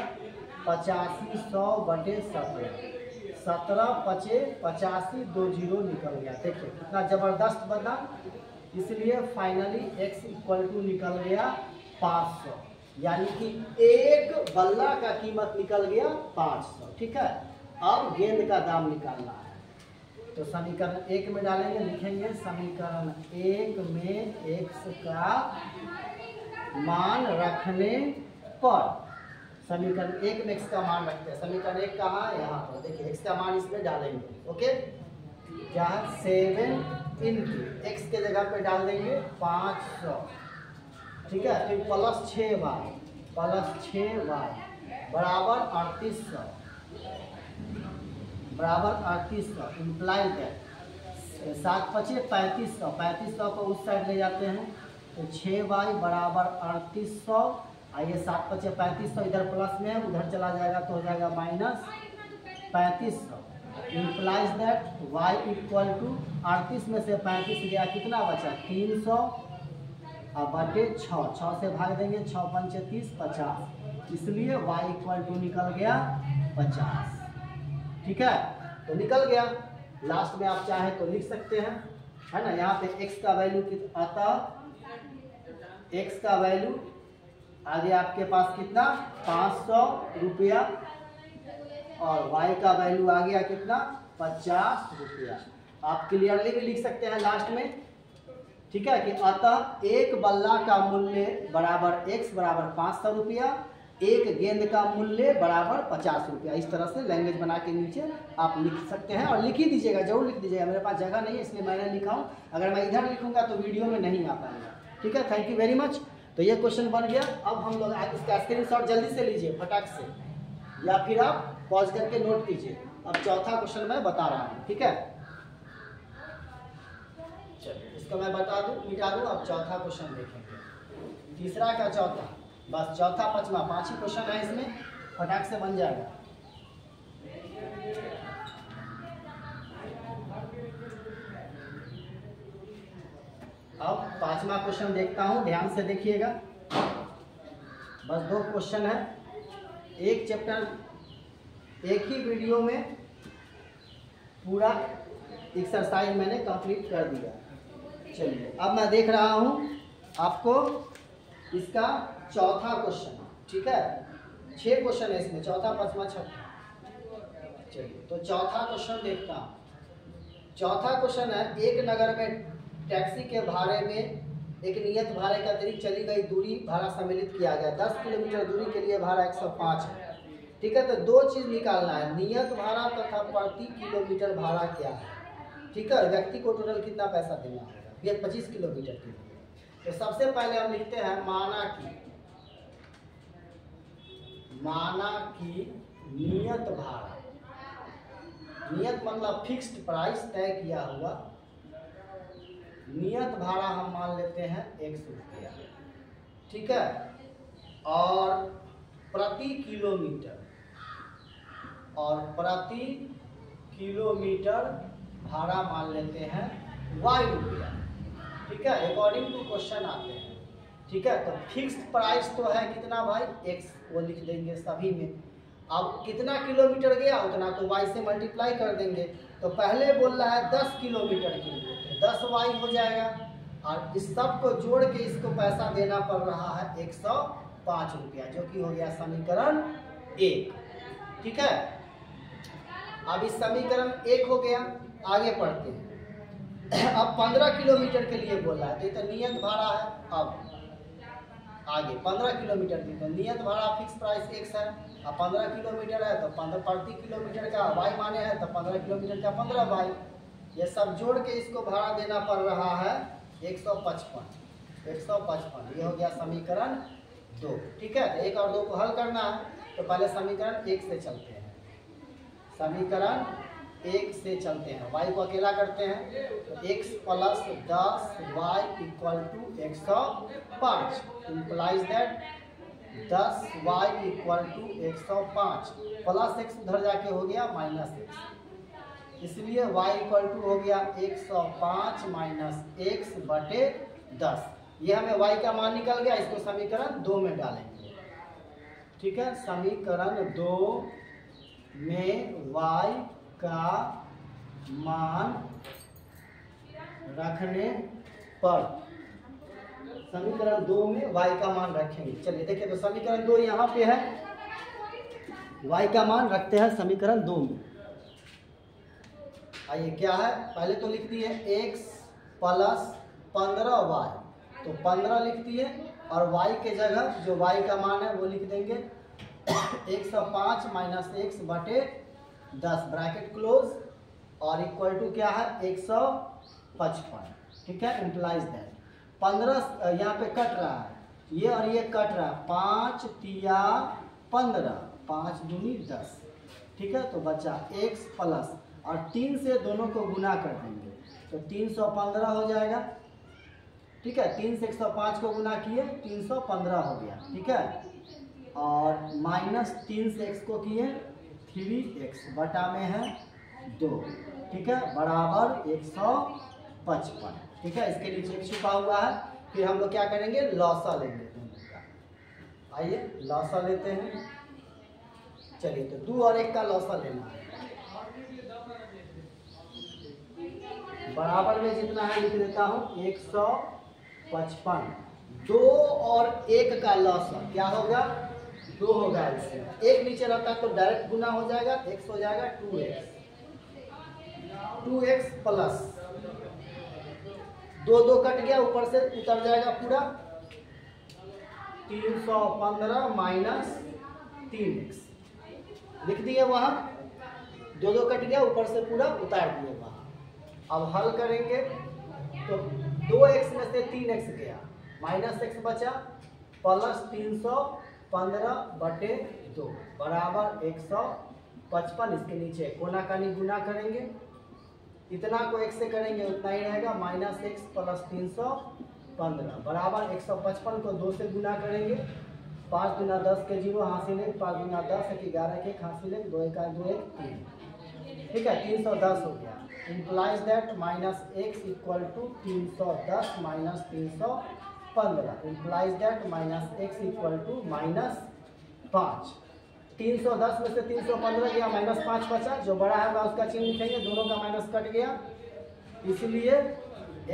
8500 बटे 17, 17 पचे 85, 2 0 निकल गया। देखिए कितना ज़बरदस्त बना, इसलिए फाइनली x इक्वल टू निकल गया 500, यानी कि एक बल्ला का कीमत निकल गया 500, ठीक है। अब गेंद का दाम निकालना है, तो समीकरण 1 में डालेंगे, लिखेंगे समीकरण 1 में x का मान रखने पर, समीकरण 1 में x का मान रखते हैं। समीकरण 1 कहाँ है, यहाँ पर देखिए, x का मान इसमें डालेंगे, ओके। क्या है 7 इंटू x के जगह पे डाल देंगे 500, ठीक है। फिर प्लस 6y, प्लस 6y बराबर 3800, बराबर 3800 इम्प्लाइड है 7 पचे 3500, 3500 को उस साइड ले जाते हैं तो 6y बराबर 3800, आइए 7 पचे 3500 इधर प्लस में है, उधर चला जाएगा तो हो जाएगा minus 3500। Implies that y equal to 38 में से 35 गया, कितना बचा 300 और बटे 6, 6 से भाग देंगे, 6 पंचे 30 50, इसलिए y इक्वल टू निकल गया 50, ठीक है। तो निकल गया, लास्ट में आप चाहे तो लिख सकते हैं, है ना। यहाँ पे x का वैल्यू कितना आता, x का वैल्यू आ गया आपके पास कितना 500 रुपया, और y का वैल्यू आ गया कितना 50 रुपया। आप क्लियरली भी लिख सकते हैं लास्ट में, ठीक है, कि अतः एक बल्ला का मूल्य बराबर x बराबर 500 रुपया, एक गेंद का मूल्य बराबर 50 रुपया। इस तरह से लैंग्वेज बना के नीचे आप लिख सकते हैं, और लिख ही दीजिएगा, जरूर लिख दीजिएगा। मेरे पास जगह नहीं है इसलिए मैंने लिखा हूँ, अगर मैं इधर लिखूंगा तो वीडियो में नहीं आ पाएगा, ठीक है। Thank you very much. तो ये क्वेश्चन बन गया। अब हम लोग इसका स्क्रीनशॉट जल्दी से लीजिए फटाक से, या फिर आप पॉज करके नोट कीजिए। अब चौथा क्वेश्चन मैं बता रहा हूँ, ठीक है। चलिए इसको मैं बता दूँ, मिटा दूँ। अब चौथा क्वेश्चन देखेंगे, तीसरा का चौथा, बस चौथा 5वां 5 ही क्वेश्चन है इसमें, फटाक से बन जाएगा। अब पांचवा क्वेश्चन देखता हूँ, ध्यान से देखिएगा। बस 2 क्वेश्चन है, एक चैप्टर एक ही वीडियो में पूरा एक्सरसाइज मैंने कंप्लीट कर दिया। चलिए अब मैं देख रहा हूँ आपको इसका चौथा क्वेश्चन, ठीक है। 6 क्वेश्चन है इसमें, चौथा, पांचवा, छठा। चलिए तो चौथा क्वेश्चन देखता हूँ। चौथा क्वेश्चन है, एक नगर में टैक्सी के भाड़े में एक नियत भाड़े के अतिरिक्त चली गई दूरी भाड़ा सम्मिलित किया गया। 10 किलोमीटर दूरी के लिए भाड़ा 105 है, ठीक है। तो 2 चीज़ निकालना है, नियत भाड़ा तथा प्रति किलोमीटर भाड़ा क्या है, ठीक है। व्यक्ति को टोटल कितना पैसा देना होगा, ये 25 किलोमीटर के लिए। तो सबसे पहले हम लिखते हैं माना की नियत भाड़ा। नियत मतलब फिक्स्ड प्राइस, तय किया हुआ। नियत भाड़ा हम मान लेते हैं 100 रुपया, ठीक है। और प्रति किलोमीटर भाड़ा मान लेते हैं y रुपया, ठीक है। अकॉर्डिंग टू क्वेश्चन आते हैं, ठीक है। तो फिक्स्ड प्राइस तो है कितना भाई, x, वो लिख देंगे सभी में। अब कितना किलोमीटर गया उतना तो y से मल्टीप्लाई कर देंगे। तो पहले बोल रहा है 10 किलोमीटर के लिए, तो 10y हो जाएगा। और इस सब को जोड़ के इसको पैसा देना पड़ रहा है 105 रुपया, जो कि हो गया समीकरण 1, ठीक है। अब इस समीकरण 1 हो गया, आगे पढ़ते हैं। अब 15 किलोमीटर के लिए बोल रहा है, तो ये तो नियत भाड़ा है। अब आगे 15 किलोमीटर की, तो नियत भाड़ा फिक्स प्राइस 1 है। अब 15 किलोमीटर है तो 15 प्रति किलोमीटर का y माने है, तो 15 किलोमीटर का 15y। ये सब जोड़ के इसको भाड़ा देना पड़ रहा है 155। ये हो गया समीकरण 2, ठीक है। तो 1 और 2 को हल करना है, तो पहले समीकरण 1 से चलते हैं। समीकरण 1 से चलते हैं, y को अकेला करते हैं, तो x + 10y = 105 implies that 10y = 105 plus x उधर जाके हो गया -x, इसलिए y = हो गया 105 - x/10। ये हमें y का मान निकल गया, इसको समीकरण 2 में डालेंगे, ठीक है। समीकरण 2 में y का मान रखने पर, समीकरण 2 में y का मान रखेंगे। चलिए देखिए, तो समीकरण 2 यहाँ पे है, y का मान रखते हैं समीकरण 2 में। आइए क्या है, पहले तो लिख दिए x + 15y, तो 15 लिख दिए, और y के जगह जो y का मान है वो लिख देंगे 105 - x/10 ब्रैकेट क्लोज, और इक्वल टू क्या है 155, ठीक है। इम्प्लाइज दैट 15 यहाँ पे कट रहा है, ये और ये कट रहा है, 5 तिया 15, 5 दूनी 10, ठीक है। तो बचा x प्लस, और 3 से दोनों को गुना कर देंगे, तो 315 हो जाएगा, ठीक है। 3 से 105 को गुना किए 315 हो गया, ठीक है। और -3 से x को किए 3x, बटा में है 2, ठीक है, बराबर 155, ठीक है। इसके नीचे x छुपा हुआ है। फिर हम लोग क्या करेंगे, लॉसा लेंगे दोनों का। आइए लॉसा लेते हैं। चलिए तो 2 और 1 का लॉसा लेना है। बराबर में जितना है लिख देता हूँ 155। 2 और 1 का लॉसा क्या होगा, 2 होगा। इससे 1 नीचे रहता है तो डायरेक्ट गुना हो जाएगा, x हो जाएगा 2x प्लस 2 कट गया, ऊपर से उतर जाएगा पूरा 315 - 3x लिख दिए वहाँ, 2 कट गया, ऊपर से पूरा उतार दिए वहाँ। अब हल करेंगे तो 2x में से 3x गया, -x बचा, प्लस 315/2 बराबर 155। इसके नीचे कोना कानी गुना करेंगे, इतना को x से करेंगे उतना ही रहेगा, -x प्लस 315 बराबर 155 को 2 से गुना करेंगे, 5 दूना 10 के 0 हासिल है, 5 दूना 10 है, 11 के 1 हासिल है, 2 1 2 1 3, ठीक है, 310 हो गया। Implies that minus x equal to 310 माइनस 315। Implies that minus x equal to -5। 310 में से 315 गया, -5 बचा, जो बड़ा है उसका चिन्ह लिखेंगे, दोनों का माइनस कट गया, इसलिए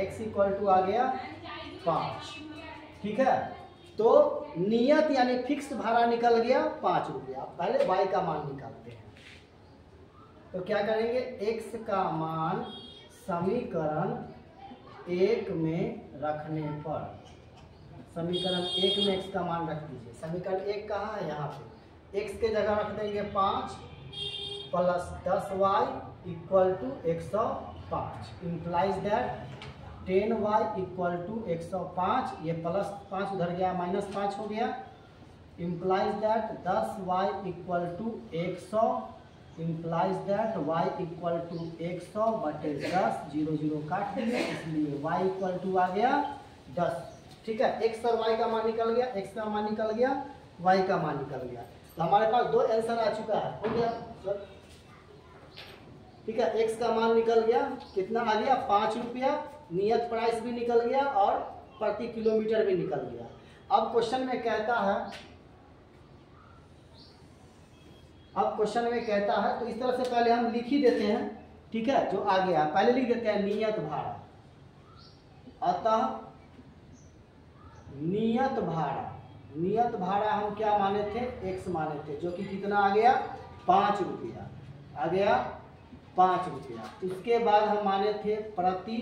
x इक्वल टू आ गया 5। ठीक है, तो नियत यानी फिक्स भाड़ा निकल गया 5 रुपया। पहले y का मान निकालते हैं, तो क्या करेंगे, x का मान समीकरण 1 में रखने पर, समीकरण 1 में x का मान रख दीजिए। समीकरण 1 कहाँ है, यहाँ पे x के जगह रख देंगे 5 plus 10y equal to 105। Implies that 10y equal to 105, ये प्लस 5 उधर गया, -5 हो गया। Implies that 10y equal to 100। Implies that y equal to 100 बटे 10, 0 0 काट दिए, इसलिए y इक्वल टू आ गया 10। ठीक है, x और y का मान निकल गया, x का मान निकल गया, y का मान निकल गया। तो हमारे पास 2 आंसर आ चुका है, हो गया सर। ठीक है, x का मान निकल गया, कितना आ गया 5 रुपया, नियत प्राइस भी निकल गया और प्रति किलोमीटर भी निकल गया। अब क्वेश्चन में कहता है, तो इस तरह से पहले हम लिख ही देते हैं। ठीक है, जो आ गया पहले लिख देते हैं नियत भाड़ा। अतः नियत भाड़ा हम क्या माने थे, x माने थे, जो कि कितना आ गया 5 रुपया, आ गया 5 रुपया। उसके बाद हम माने थे प्रति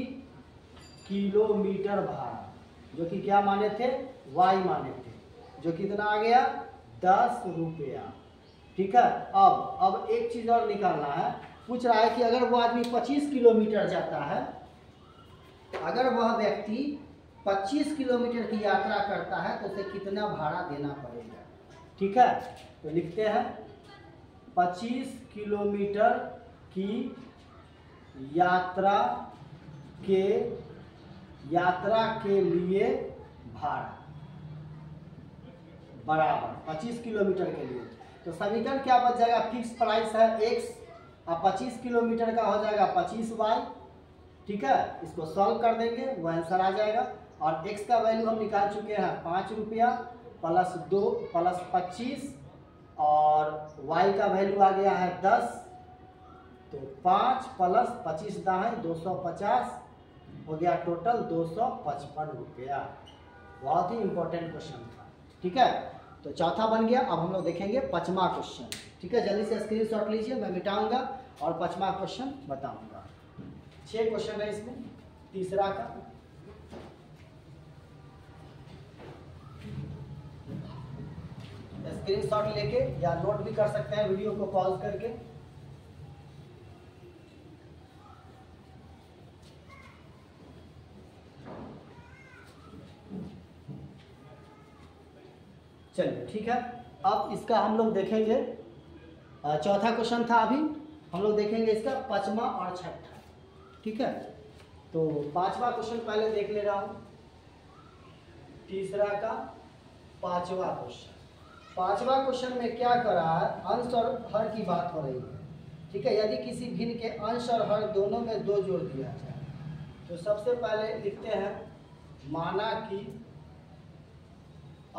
किलोमीटर भाड़ा, जो कि क्या माने थे, y माने थे, जो कितना आ गया 10 रुपया। ठीक है, अब एक चीज और निकालना है। पूछ रहा है कि अगर वो आदमी 25 किलोमीटर जाता है, अगर वह व्यक्ति 25 किलोमीटर की यात्रा करता है तो उसे कितना भाड़ा देना पड़ेगा। ठीक है, तो लिखते हैं 25 किलोमीटर की यात्रा के लिए भाड़ा बराबर 25 किलोमीटर के लिए। तो समीकरण क्या बच जाएगा, फिक्स प्राइस है x और 25 किलोमीटर का हो जाएगा 25y। ठीक है, इसको सॉल्व कर देंगे, वो आंसर आ जाएगा। और x का वैल्यू हम निकाल चुके हैं 5 रुपया प्लस 2 प्लस 25, और y का वैल्यू आ गया है 10। तो 5 प्लस 25 दाएं 250 हो गया, टोटल 255 रुपया। बहुत ही इंपॉर्टेंट क्वेश्चन था। ठीक है, तो चौथा बन गया। अब हम लोग देखेंगे 5वां क्वेश्चन। ठीक है, जल्दी से स्क्रीनशॉट लीजिए, मैं मिटाऊंगा और 5वां क्वेश्चन बताऊंगा। 6 क्वेश्चन है इसमें, तीसरा का। स्क्रीनशॉट लेके या नोट भी कर सकते हैं वीडियो को पॉज करके। चलिए ठीक है, अब इसका हम लोग देखेंगे। चौथा क्वेश्चन था, अभी हम लोग देखेंगे इसका 5वां और 6ठा। ठीक है, तो 5वां क्वेश्चन पहले देख ले रहा हूँ, तीसरा का 5वां क्वेश्चन। 5वां क्वेश्चन में क्या कर रहा है, अंश और हर की बात हो रही है। ठीक है, यदि किसी भिन्न के अंश और हर दोनों में 2 जोड़ दिया जाए, तो सबसे पहले लिखते हैं माना कि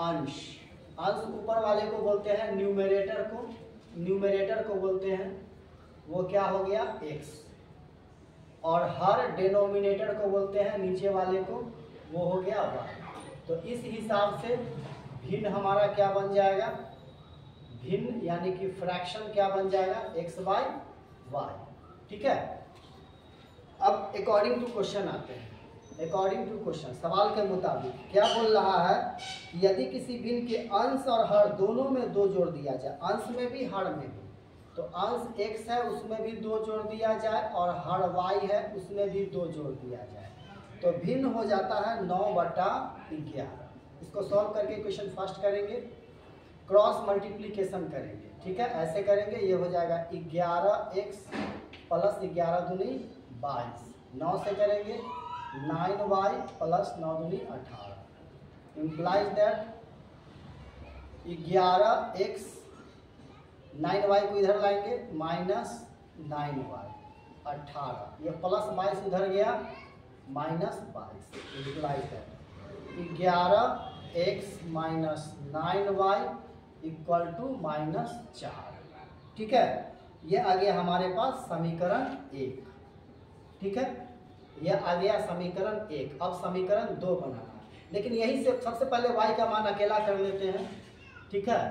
अंश ऊपर वाले को बोलते हैं न्यूमरेटर को बोलते हैं, वो क्या हो गया x, और हर डिनोमिनेटर को बोलते हैं नीचे वाले को, वो हो गया y। तो इस हिसाब से भिन्न हमारा क्या बन जाएगा, भिन्न यानी कि फ्रैक्शन क्या बन जाएगा, x/y। ठीक है, अब अकॉर्डिंग टू क्वेश्चन आते हैं। अकॉर्डिंग टू क्वेश्चन, सवाल के मुताबिक क्या बोल रहा है, यदि किसी भिन्न के अंश और हर दोनों में 2 जोड़ दिया जाए, अंश में भी हर में भी, तो अंश x है उसमें भी 2 जोड़ दिया जाए, और हर y है उसमें भी 2 जोड़ दिया जाए, तो भिन्न हो जाता है 9/11। इसको सॉल्व करके क्वेश्चन फर्स्ट करेंगे, क्रॉस मल्टीप्लीकेशन करेंगे। ठीक है, ऐसे करेंगे, ये हो जाएगा 11x प्लस 11 दूनी 22, 9 से करेंगे 9y प्लस 9 दूनी 18। इम्प्लाइज दैट 11x 9y को इधर लाएंगे माइनस 9y, 18, ये प्लस 22 उधर गया माइनस 22, इम्प्लाइज है 11x minus 9y equal to minus 4। ठीक है, ये आ गया हमारे पास समीकरण 1। ठीक है, ये आ गया समीकरण 1। अब समीकरण 2 बनाना है, लेकिन यही से सबसे पहले y का मान अकेला कर लेते हैं। ठीक है,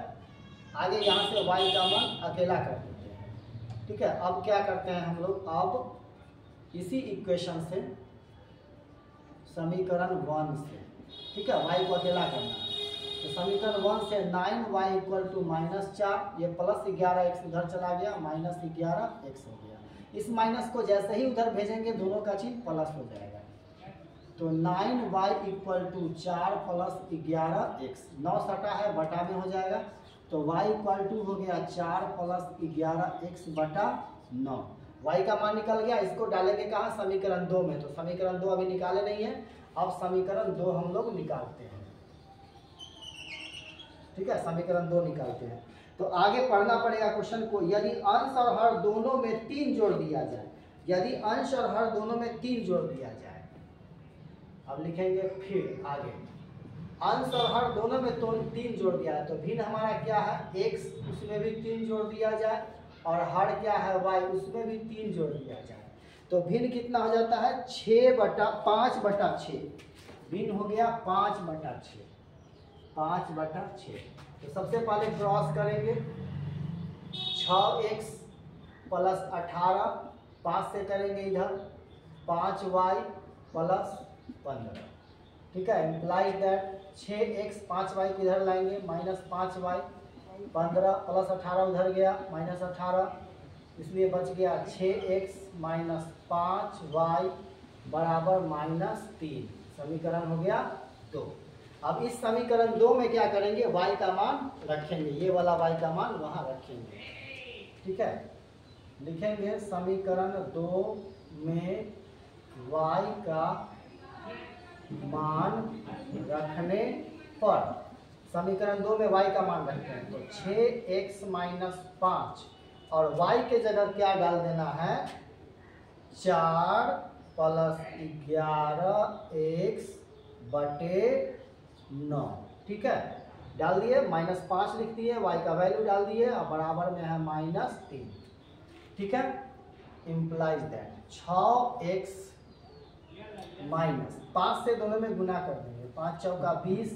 आगे यहाँ से y का मान अकेला कर देते हैं। ठीक है, अब क्या करते हैं हम लोग, अब इसी इक्वेशन से समीकरण 1 से, ठीक है, y को अकेला करना है। तो समीकरण 1 से 9y इक्वल टू माइनस 4, ये प्लस 11x उधर चला गया, माइनस 11x हो गया। इस माइनस को जैसे ही उधर भेजेंगे दोनों का चिन्ह प्लस हो जाएगा। तो 9y equal to 4 plus 11x, 9 सटा है बटा में हो जाएगा, तो y इक्वल टू हो गया 4 प्लस 11x बटा 9। y का मान निकल गया, इसको डालेंगे कहाँ, समीकरण 2 में। तो समीकरण 2 अभी निकाले नहीं है, अब समीकरण 2 हम लोग निकालते हैं। ठीक है, समीकरण 2 निकालते हैं। तो आगे पढ़ना पड़ेगा क्वेश्चन को। यदि अंश और हर दोनों में 3 जोड़ दिया जाए, यदि अंश और हर दोनों में 3 जोड़ दिया जाए, अब लिखेंगे फिर आगे अंश और हर दोनों में तो 3 जोड़ दिया है, तो भिन्न हमारा क्या है, x, उसमें भी 3 जोड़ दिया जाए, और हर क्या है y, उसमें भी 3 जोड़ दिया जाए, तो भिन्न कितना हो जाता है, 5/6। भिन्न हो गया 5/6, 5/6। तो सबसे पहले क्रॉस करेंगे, 6x प्लस 18, 5 से करेंगे इधर 5y प्लस 15। ठीक है, इम्प्लाइज दैट 6x 5y को इधर लाएंगे, माइनस 5y, 15 प्लस 18 उधर गया माइनस 18, इसलिए बच गया 6x माइनस 5y बराबर माइनस 3। समीकरण हो गया 2। अब इस समीकरण 2 में क्या करेंगे, y का मान रखेंगे, ये वाला y का मान वहाँ रखेंगे। ठीक है, लिखेंगे समीकरण 2 में y का मान रखने पर, समीकरण 2 में y का मान रखते हैं, तो 6x माइनस 5 और y के जगह क्या डाल देना है, 4 प्लस 11x बटे 9। ठीक है, डाल दिए, माइनस 5 लिख दिए, y का वैल्यू डाल दिए, और बराबर में है माइनस 3। ठीक है, इम्प्लाइज दैट 6x माइनस 5 से दोनों में गुना कर देंगे, 5 चौका 20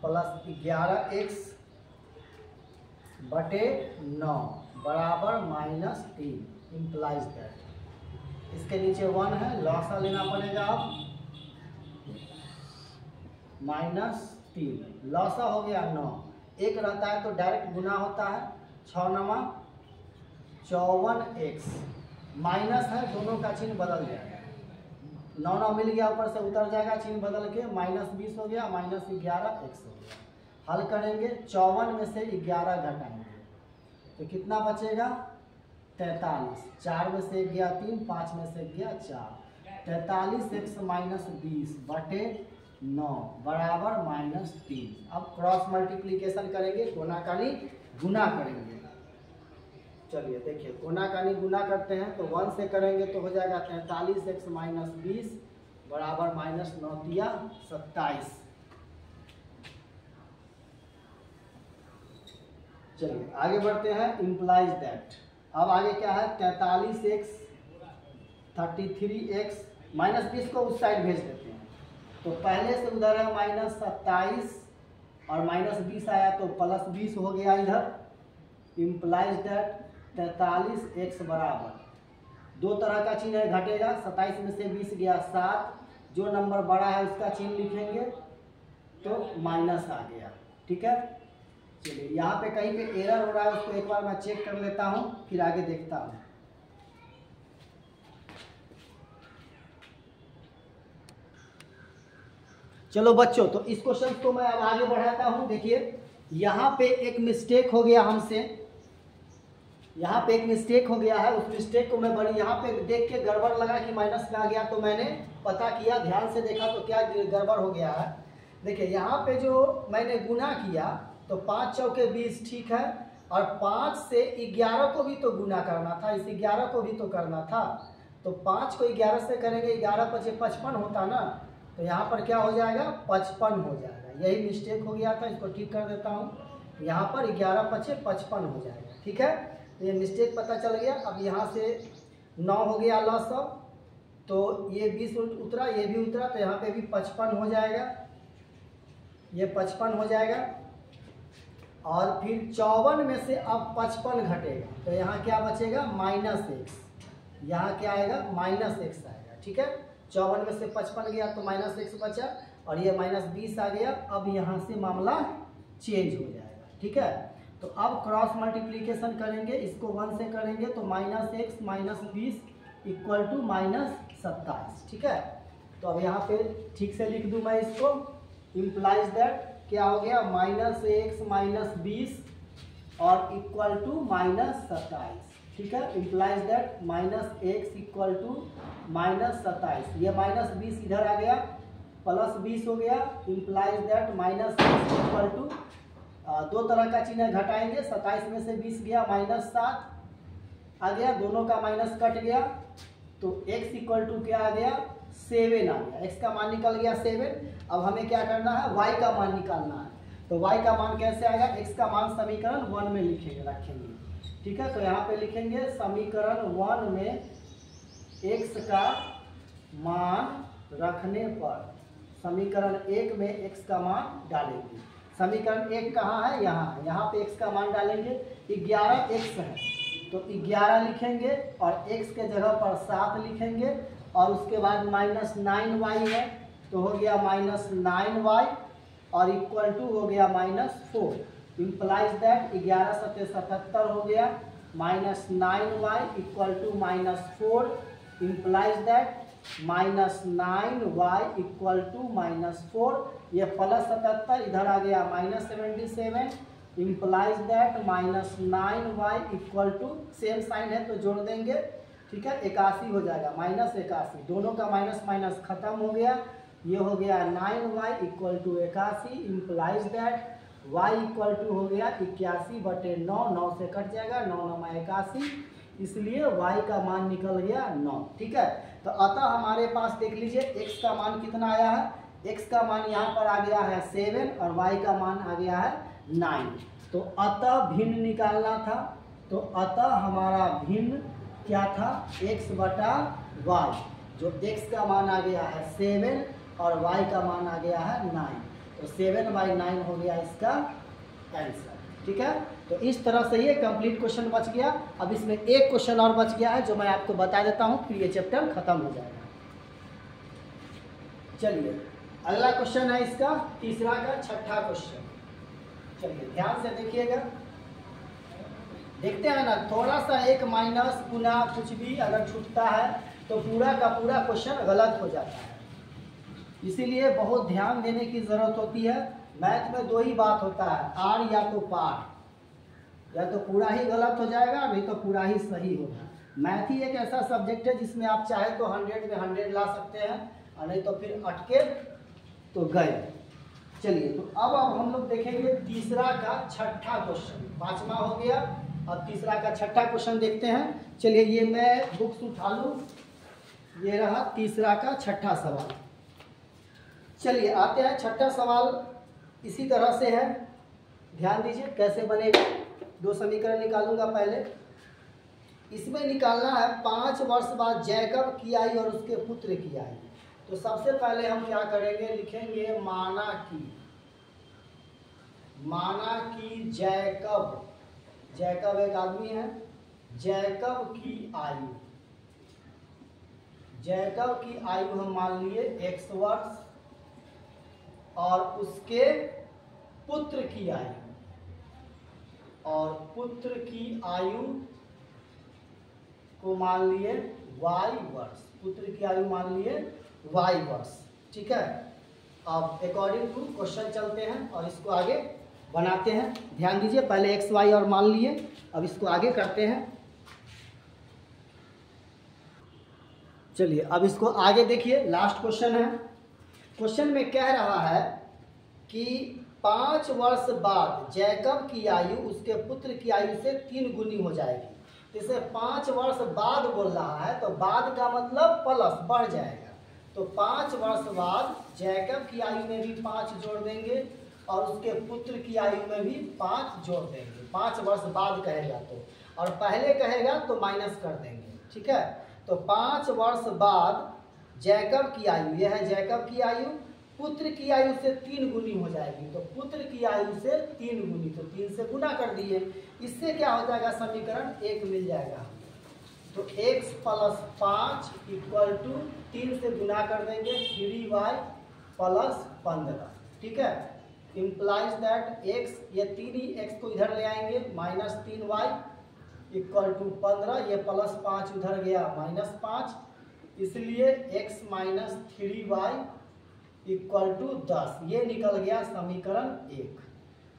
प्लस 11x बटे 9 बराबर माइनस 3। इम्प्लाइज दैट, इसके नीचे 1 है, लॉसा लेना पड़ेगा, अब माइनस 3, लॉसा हो गया 9, 1 रहता है तो डायरेक्ट गुना होता है, 6 9 54x, माइनस है दोनों का चिन्ह बदल जाएगा, 9 9 मिल गया, ऊपर से उतर जाएगा चिन्ह बदल के, माइनस 20 हो गया, माइनस 11x हो गया। हल करेंगे, 54 में से 11 घटाएंगे तो कितना बचेगा, 43, 4 में से 1 गया 3, 5 में से 1 गया 4, 43x माइनस 20 बटे 9 बराबर माइनस 3। अब क्रॉस मल्टीप्लीकेशन करेंगे, कोनाकानी गुना करेंगे। चलिए देखिए, कोनाकानी गुना करते हैं, तो 1 से करेंगे तो हो जाएगा 43x माइनस 20 बराबर माइनस 9 दिया 27। चलिए आगे बढ़ते हैं, इम्प्लाइज दैट, अब आगे क्या है, 43x 33x माइनस 20 को उस साइड भेज देते हैं, तो पहले से उधर है माइनस 27 और माइनस 20 आया तो प्लस 20 हो गया इधर। इम्प्लाइज दैट 43x बराबर 2 तरह का चिन्ह है, घटेगा, 27 में से 20 गया 7, जो नंबर बड़ा है उसका चिन्ह लिखेंगे तो माइनस आ गया। ठीक है, चलिए यहाँ पे कहीं पे एरर हो रहा है, उसको एक बार मैं चेक कर लेता हूँ, फिर आगे देखता हूँ। चलो बच्चों, तो इस क्वेश्चन को मैं अब आगे बढ़ाता हूँ। देखिए यहाँ पे एक मिस्टेक हो गया हमसे, यहाँ पे एक मिस्टेक हो गया है, उस मिस्टेक को मैं बड़ी यहाँ पे देख के गड़बड़ लगा कि माइनस में आ गया, तो मैंने पता किया, ध्यान से देखा तो क्या गड़बड़ हो गया है। देखिए यहाँ पे जो मैंने गुना किया तो 5 चौके 20 ठीक है, और 5 से 11 को भी तो गुना करना था, इस 11 को भी तो करना था, तो 5 को 11 से करेंगे, 11 × 5 = 55 होता ना, तो यहाँ पर क्या हो जाएगा 55 हो जाएगा। यही मिस्टेक हो गया था, इसको ठीक कर देता हूँ। यहाँ पर 11 × 5 = 55 हो जाएगा। ठीक है, तो ये मिस्टेक पता चल गया। अब यहाँ से 9 हो गया लॉस ऑफ, तो ये 20 उतरा, ये भी उतरा, तो यहाँ पे भी 55 हो जाएगा, ये 55 हो जाएगा। और फिर 54 में से अब 55 घटेगा, तो यहाँ क्या बचेगा -x, यहाँ क्या आएगा -x आएगा। ठीक है, 54 में से 55 गया तो -x बचा, और ये -20 आ गया। अब यहाँ से मामला चेंज हो जाएगा। ठीक है, तो अब क्रॉस मल्टीप्लीकेशन करेंगे, इसको 1 से करेंगे तो -x -20 = -27। ठीक है, तो अब यहाँ पे ठीक से लिख दूँ मैं इसको, इम्प्लाइज दैट क्या हो गया -x -20 और =-27। ठीक है, इम्प्लाइज दैट -x =-27, ये -20 इधर आ गया, +20 हो गया, इम्प्लाइज दैट -x दो तरह का चिन्ह घटाएंगे, 27 में से 20 गया -7 आ गया, दोनों का माइनस कट गया, तो x = क्या आ गया 7 आ गया, x का मान निकल गया 7। अब हमें क्या करना है, y का मान निकालना है। तो y का मान कैसे आएगा, x का मान समीकरण 1 में रखेंगे। ठीक है, तो यहाँ पे लिखेंगे समीकरण 1 में x का मान रखने पर, समीकरण 1 में x का मान डालेंगे। समीकरण 1 कहाँ है, यहाँ है, यहाँ पे x का मान डालेंगे, 11x है तो 11 लिखेंगे और x के जगह पर 7 लिखेंगे, और उसके बाद -9y है तो हो गया -9y और = हो गया -4। इम्प्लाइज दैट 11 × 7 = 77 हो गया, -9y = -4, इम्प्लाइज दैट -9y = -4, ये +77 इधर आ गया -77, implies that -9y = same sign है तो जोड़ देंगे। ठीक है, 81 हो जाएगा, -81, दोनों का माइनस माइनस खत्म हो गया, ये हो गया 9y = 81, इम्प्लाइज दैट y = हो गया 81/9, 9 से कट जाएगा, 9 9 81, इसलिए y का मान निकल गया 9। ठीक है, तो अतः हमारे पास देख लीजिए x का मान कितना आया है, x का मान यहाँ पर आ गया है 7 और y का मान आ गया है 9। तो अतः भिन्न निकालना था, तो अतः हमारा भिन्न क्या था x/y, जो x का मान आ गया है 7 और y का मान आ गया है 9, तो 7/9 हो गया इसका आंसर। ठीक है, तो इस तरह से ये कंप्लीट क्वेश्चन बच गया। अब इसमें एक क्वेश्चन और बच गया है जो मैं आपको बता देता हूँ, फिर ये चैप्टर खत्म हो जाएगा। चलिए अगला क्वेश्चन है इसका तीसरा का छठा क्वेश्चन। चलिए ध्यान से देखिएगा, देखते हैं ना, थोड़ा सा एक माइनस गुना कुछ भी अगर छूटता है तो पूरा का पूरा क्वेश्चन गलत हो जाता है, इसीलिए बहुत ध्यान देने की जरूरत होती है। मैथ में दो ही बात होता है, आर या तो पार, या तो पूरा ही गलत हो जाएगा नहीं तो पूरा ही सही होगा। मैथ ही एक ऐसा सब्जेक्ट है जिसमें आप चाहे तो 100 में 100 ला सकते हैं और नहीं तो फिर अटके तो गए। चलिए तो अब हम लोग देखेंगे तीसरा का छठा क्वेश्चन, पांचवा हो गया, अब तीसरा का छठा क्वेश्चन देखते हैं। चलिए ये मैं बुक्स उठा लूँ, ये रहा तीसरा का छठा सवाल। चलिए आते हैं, छठा सवाल इसी तरह से है, ध्यान दीजिए कैसे बनेगा। दो समीकरण निकालूंगा पहले, इसमें निकालना है 5 वर्ष बाद जैकब की आयु और उसके पुत्र की आयु। तो सबसे पहले हम क्या करेंगे, लिखेंगे माना कि जैकब, जैकब एक आदमी है, जैकब की आयु, जैकब की आयु हम मान लिए x वर्ष और उसके पुत्र की आयु, और पुत्र की आयु को मान लिए y वर्ष, पुत्र की आयु मान लिए y वर्ष। ठीक है, अब अकॉर्डिंग टू क्वेश्चन चलते हैं और इसको आगे बनाते हैं। ध्यान दीजिए, पहले x y और मान लिए, अब इसको आगे करते हैं। चलिए अब इसको आगे देखिए, लास्ट क्वेश्चन है। क्वेश्चन में कह रहा है कि 5 वर्ष बाद जैकब की आयु उसके पुत्र की आयु से 3 गुनी हो जाएगी। इसे 5 वर्ष बाद बोल रहा है, तो बाद का मतलब प्लस बढ़ जाएगा। तो 5 वर्ष बाद जैकब की आयु में भी 5 जोड़ देंगे और उसके पुत्र की आयु में भी 5 जोड़ देंगे। 5 वर्ष बाद कहेगा तो, और पहले कहेगा तो माइनस कर देंगे। ठीक है, तो 5 वर्ष बाद जैकब की आयु, यह है जैकब की आयु, पुत्र की आयु से 3 गुनी हो जाएगी। तो पुत्र की आयु से 3 गुनी, तो 3 से गुना कर दिए। इससे क्या हो जाएगा, समीकरण 1 मिल जाएगा। तो x + 5 = 3 से गुना कर देंगे 3y + 15। ठीक है, इम्प्लाइज दैट x, ये 3 ही x को इधर ले आएंगे, -3y = 15, ये +5 उधर गया -5, इसलिए x - 3y = 10। ये निकल गया समीकरण 1।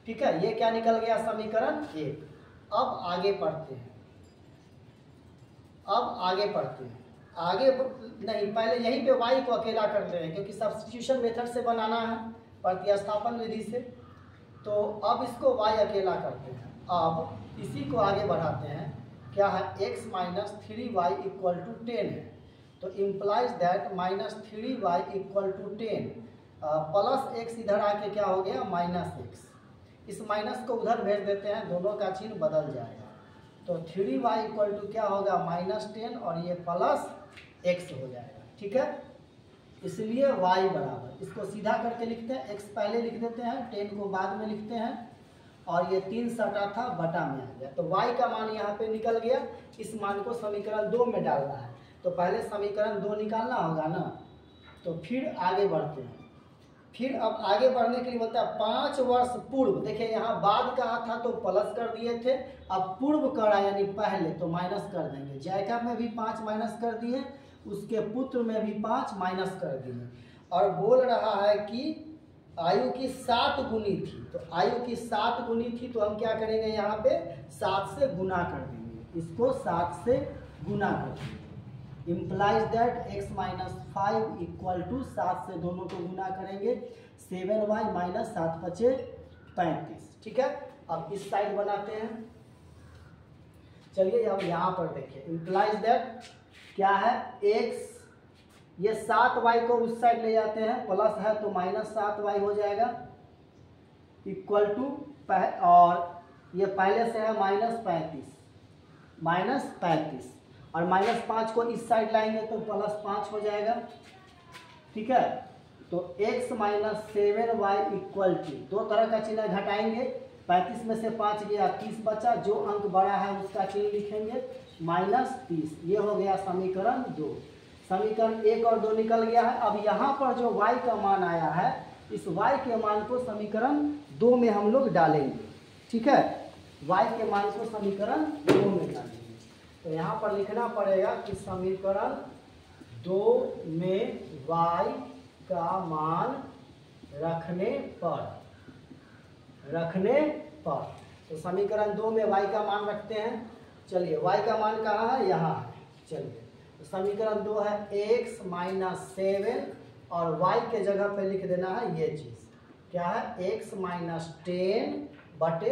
ठीक है, ये क्या निकल गया, समीकरण 1। अब आगे पढ़ते हैं, आगे नहीं, पहले यहीं पे y को अकेला कर ले रहे हैं क्योंकि सब्स्टिट्यूशन मेथड से बनाना है, प्रतिस्थापन विधि से। तो अब इसको y अकेला करते हैं। अब इसी को आगे बढ़ाते हैं, क्या है, x - 3y = 10 है। तो implies that -3y = 10 plus x इधर आके क्या हो गया, -x। इस माइनस को उधर भेज देते हैं, दोनों का चिन्ह बदल जाएगा। तो 3y = क्या होगा, -10, और ये +x हो जाएगा। ठीक है, इसलिए y बराबर, इसको सीधा करके लिखते हैं, x पहले लिख देते हैं, 10 को बाद में लिखते हैं, और ये 3 सटा था बटा में आ गया। तो y का मान यहाँ पे निकल गया। इस मान को समीकरण 2 में डालना है, तो पहले समीकरण 2 निकालना होगा ना। तो फिर आगे बढ़ते हैं। फिर अब आगे बढ़ने के लिए बोलता है 5 वर्ष पूर्व। देखिए यहाँ बाद कहा था तो प्लस कर दिए थे, अब पूर्व करा यानी पहले, तो माइनस कर देंगे। जैकब में भी 5 माइनस कर दिए, उसके पुत्र में भी 5 माइनस कर दिए, और बोल रहा है कि आयु की 7 गुनी थी। तो आयु की 7 गुनी थी, तो हम क्या करेंगे, यहाँ पे 7 से गुना कर देंगे, इसको 7 से गुना कर देंगे। इम्प्लाइज दैट x - 5 = 7 से दोनों को गुना करेंगे, 7y - 7 × 5 = 35। ठीक है, अब इस साइड बनाते हैं। चलिए अब यहाँ पर देखिए, इम्प्लाइज दैट क्या है, x, ये 7y को उस साइड ले जाते हैं, प्लस है तो -7y हो जाएगा, इक्वल टू, और ये पहले से है -35 और -5 को इस साइड लाएंगे तो +5 हो जाएगा। ठीक है, तो x - 7y = 2 तरह का चिन्ह घटाएंगे, 35 में से 5 गया, 30 बचा, जो अंक बड़ा है उसका चिन्ह लिखेंगे -30। ये हो गया समीकरण 2। समीकरण 1 और 2 निकल गया है। अब यहाँ पर जो y का मान आया है, इस y के मान को समीकरण 2 में हम लोग डालेंगे। ठीक है, y के मान को समीकरण 2 में डालेंगे। तो यहाँ पर लिखना पड़ेगा कि समीकरण 2 में y का मान रखने पर, तो समीकरण 2 में y का मान रखते हैं। चलिए, y का मान कहाँ है, यहाँ है। चलिए, तो समीकरण 2 है x - 7, और y के जगह पे लिख देना है ये चीज़, क्या है, x - 10 बटे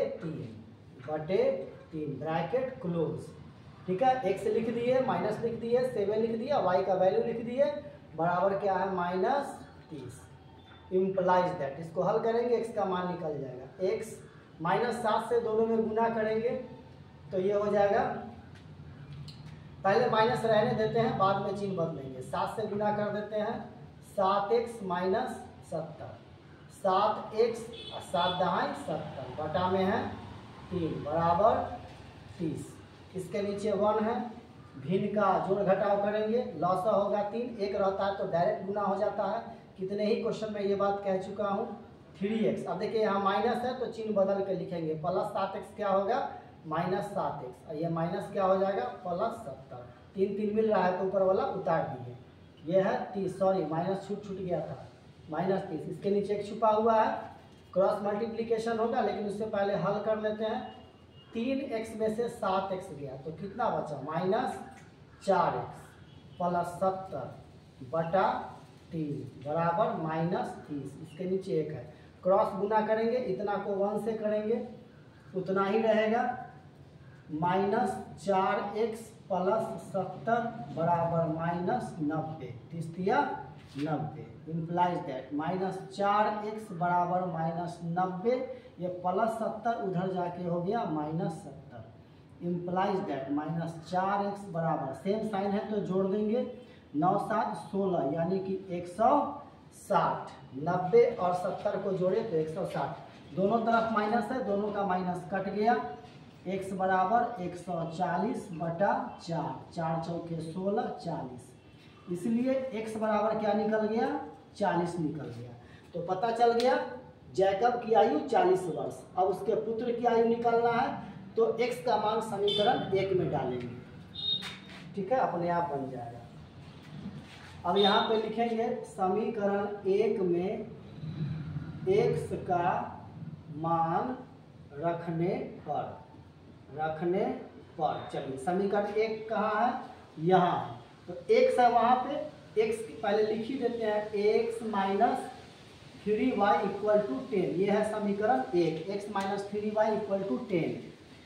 3 ब्रैकेट क्लोज। ठीक है, x लिख दिए, माइनस लिख दिए, 7 लिख दिया, y का वैल्यू लिख दिए, बराबर क्या है, -30। इम्प्लाइज दैट, इसको हल करेंगे, x का मान निकल जाएगा। x -7 से दोनों में गुना करेंगे तो ये हो जाएगा, पहले माइनस रहने देते हैं, बाद में चिन्ह बदलेंगे। 7 से गुना कर देते हैं, 7x - 70, 7x 7 दहाई 70, बटा में है 3 बराबर 30। इसके नीचे 1 है, भिन्न का जोड़ घटाव करेंगे, लॉसा होगा 3, 1 रहता है तो डायरेक्ट गुना हो जाता है। कितने ही क्वेश्चन में ये बात कह चुका हूँ। 3x, अब देखिए यहाँ माइनस है तो चिन्ह बदल के लिखेंगे, +7x क्या होगा, -7x, और ये माइनस क्या हो जाएगा, +70। 3 मिल रहा है तो ऊपर वाला उतार दिए, ये है 30, सॉरी माइनस छूट गया था, -30। इसके नीचे एक छुपा हुआ है, क्रॉस मल्टीप्लिकेशन होगा, लेकिन उससे पहले हल कर लेते हैं। 3x में से 7x गया तो कितना बचा, -4x + 70 बटा 3 बराबर -30। इसके नीचे 1 है, क्रॉस गुना करेंगे, इतना को 1 से करेंगे उतना ही रहेगा, -4x प्लस 70 बराबर -90। 90 इम्प्लाइज दैट -4x बराबर -90, ये प्लस 70 उधर जाके हो गया -70। इम्प्लाइज दैट -4x बराबर सेम साइन है तो जोड़ देंगे 9 7 16 यानी कि 160। 90 और 70 को जोड़े तो 160, दोनों तरफ माइनस है, दोनों का माइनस कट गया। x बराबर 140 बटा 4, 4 चौके 16 40, इसलिए x बराबर क्या निकल गया 40 निकल गया। तो पता चल गया जैकब की आयु 40 वर्ष। अब उसके पुत्र की आयु निकालना है तो x का मान समीकरण 1 में डालेंगे, ठीक है, अपने आप बन जाएगा। अब यहाँ पे लिखेंगे समीकरण 1 में x का मान रखने पर चलिए समीकरण 1 कहाँ है, यहाँ है, तो x है वहाँ पे, x पहले लिख ही देते हैं, x minus 3y equal to 10, ये है समीकरण 1, x minus 3y equal to 10।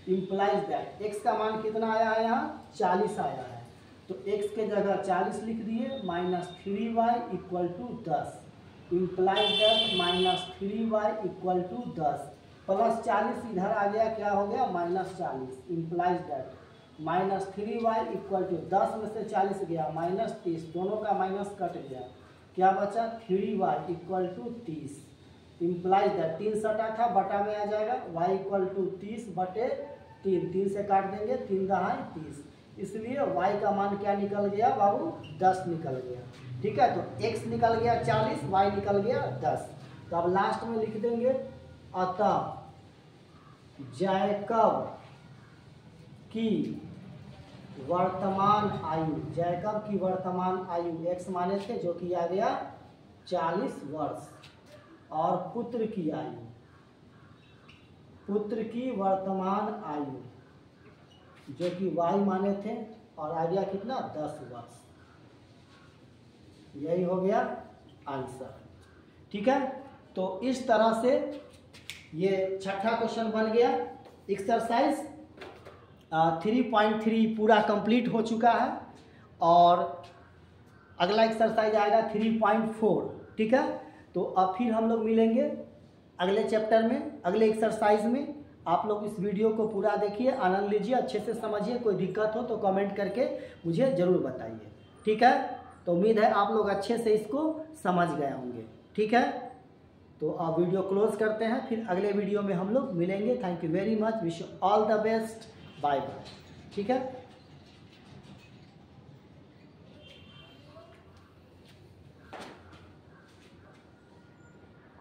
Implies that x का मान कितना आया है, यहाँ 40 आया है, तो x के जगह 40 लिख दिए, -3y equal to 10। Implies that -3y equal to 10 plus 40 इधर आ गया, क्या हो गया -40। Implies that -3y equal to 10 में से 40 गया -30, दोनों का माइनस कट गया, क्या बचा 3y equal to 30। Implies that 3 सटा था बटा में आ जाएगा, y इक्वल टू 30 बटे 3, 3 से काट देंगे, 3 दहाई 30, इसलिए y का मान क्या निकल गया बाबू 10 निकल गया, ठीक है। तो x निकल गया 40, y निकल गया 10। तो अब लास्ट में लिख देंगे अतः जैकब की वर्तमान आयु, जैकब की वर्तमान आयु x माने थे जो कि आ गया 40 वर्ष, और पुत्र की आयु, पुत्र की वर्तमान आयु जो कि y माने थे और आ गया कितना 10 वर्ष, यही हो गया आंसर, ठीक है। तो इस तरह से ये छठा क्वेश्चन बन गया। एक्सरसाइज 3.3 पूरा कंप्लीट हो चुका है और अगला एक्सरसाइज आएगा 3.4, ठीक है। तो अब फिर हम लोग मिलेंगे अगले चैप्टर में, अगले एक्सरसाइज में। आप लोग इस वीडियो को पूरा देखिए, आनंद लीजिए, अच्छे से समझिए, कोई दिक्कत हो तो कमेंट करके मुझे ज़रूर बताइए, ठीक है। तो उम्मीद है आप लोग अच्छे से इसको समझ गए होंगे, ठीक है। तो अब वीडियो क्लोज करते हैं, फिर अगले वीडियो में हम लोग मिलेंगे। Thank you very much, wish you all the best, bye bye, ठीक है।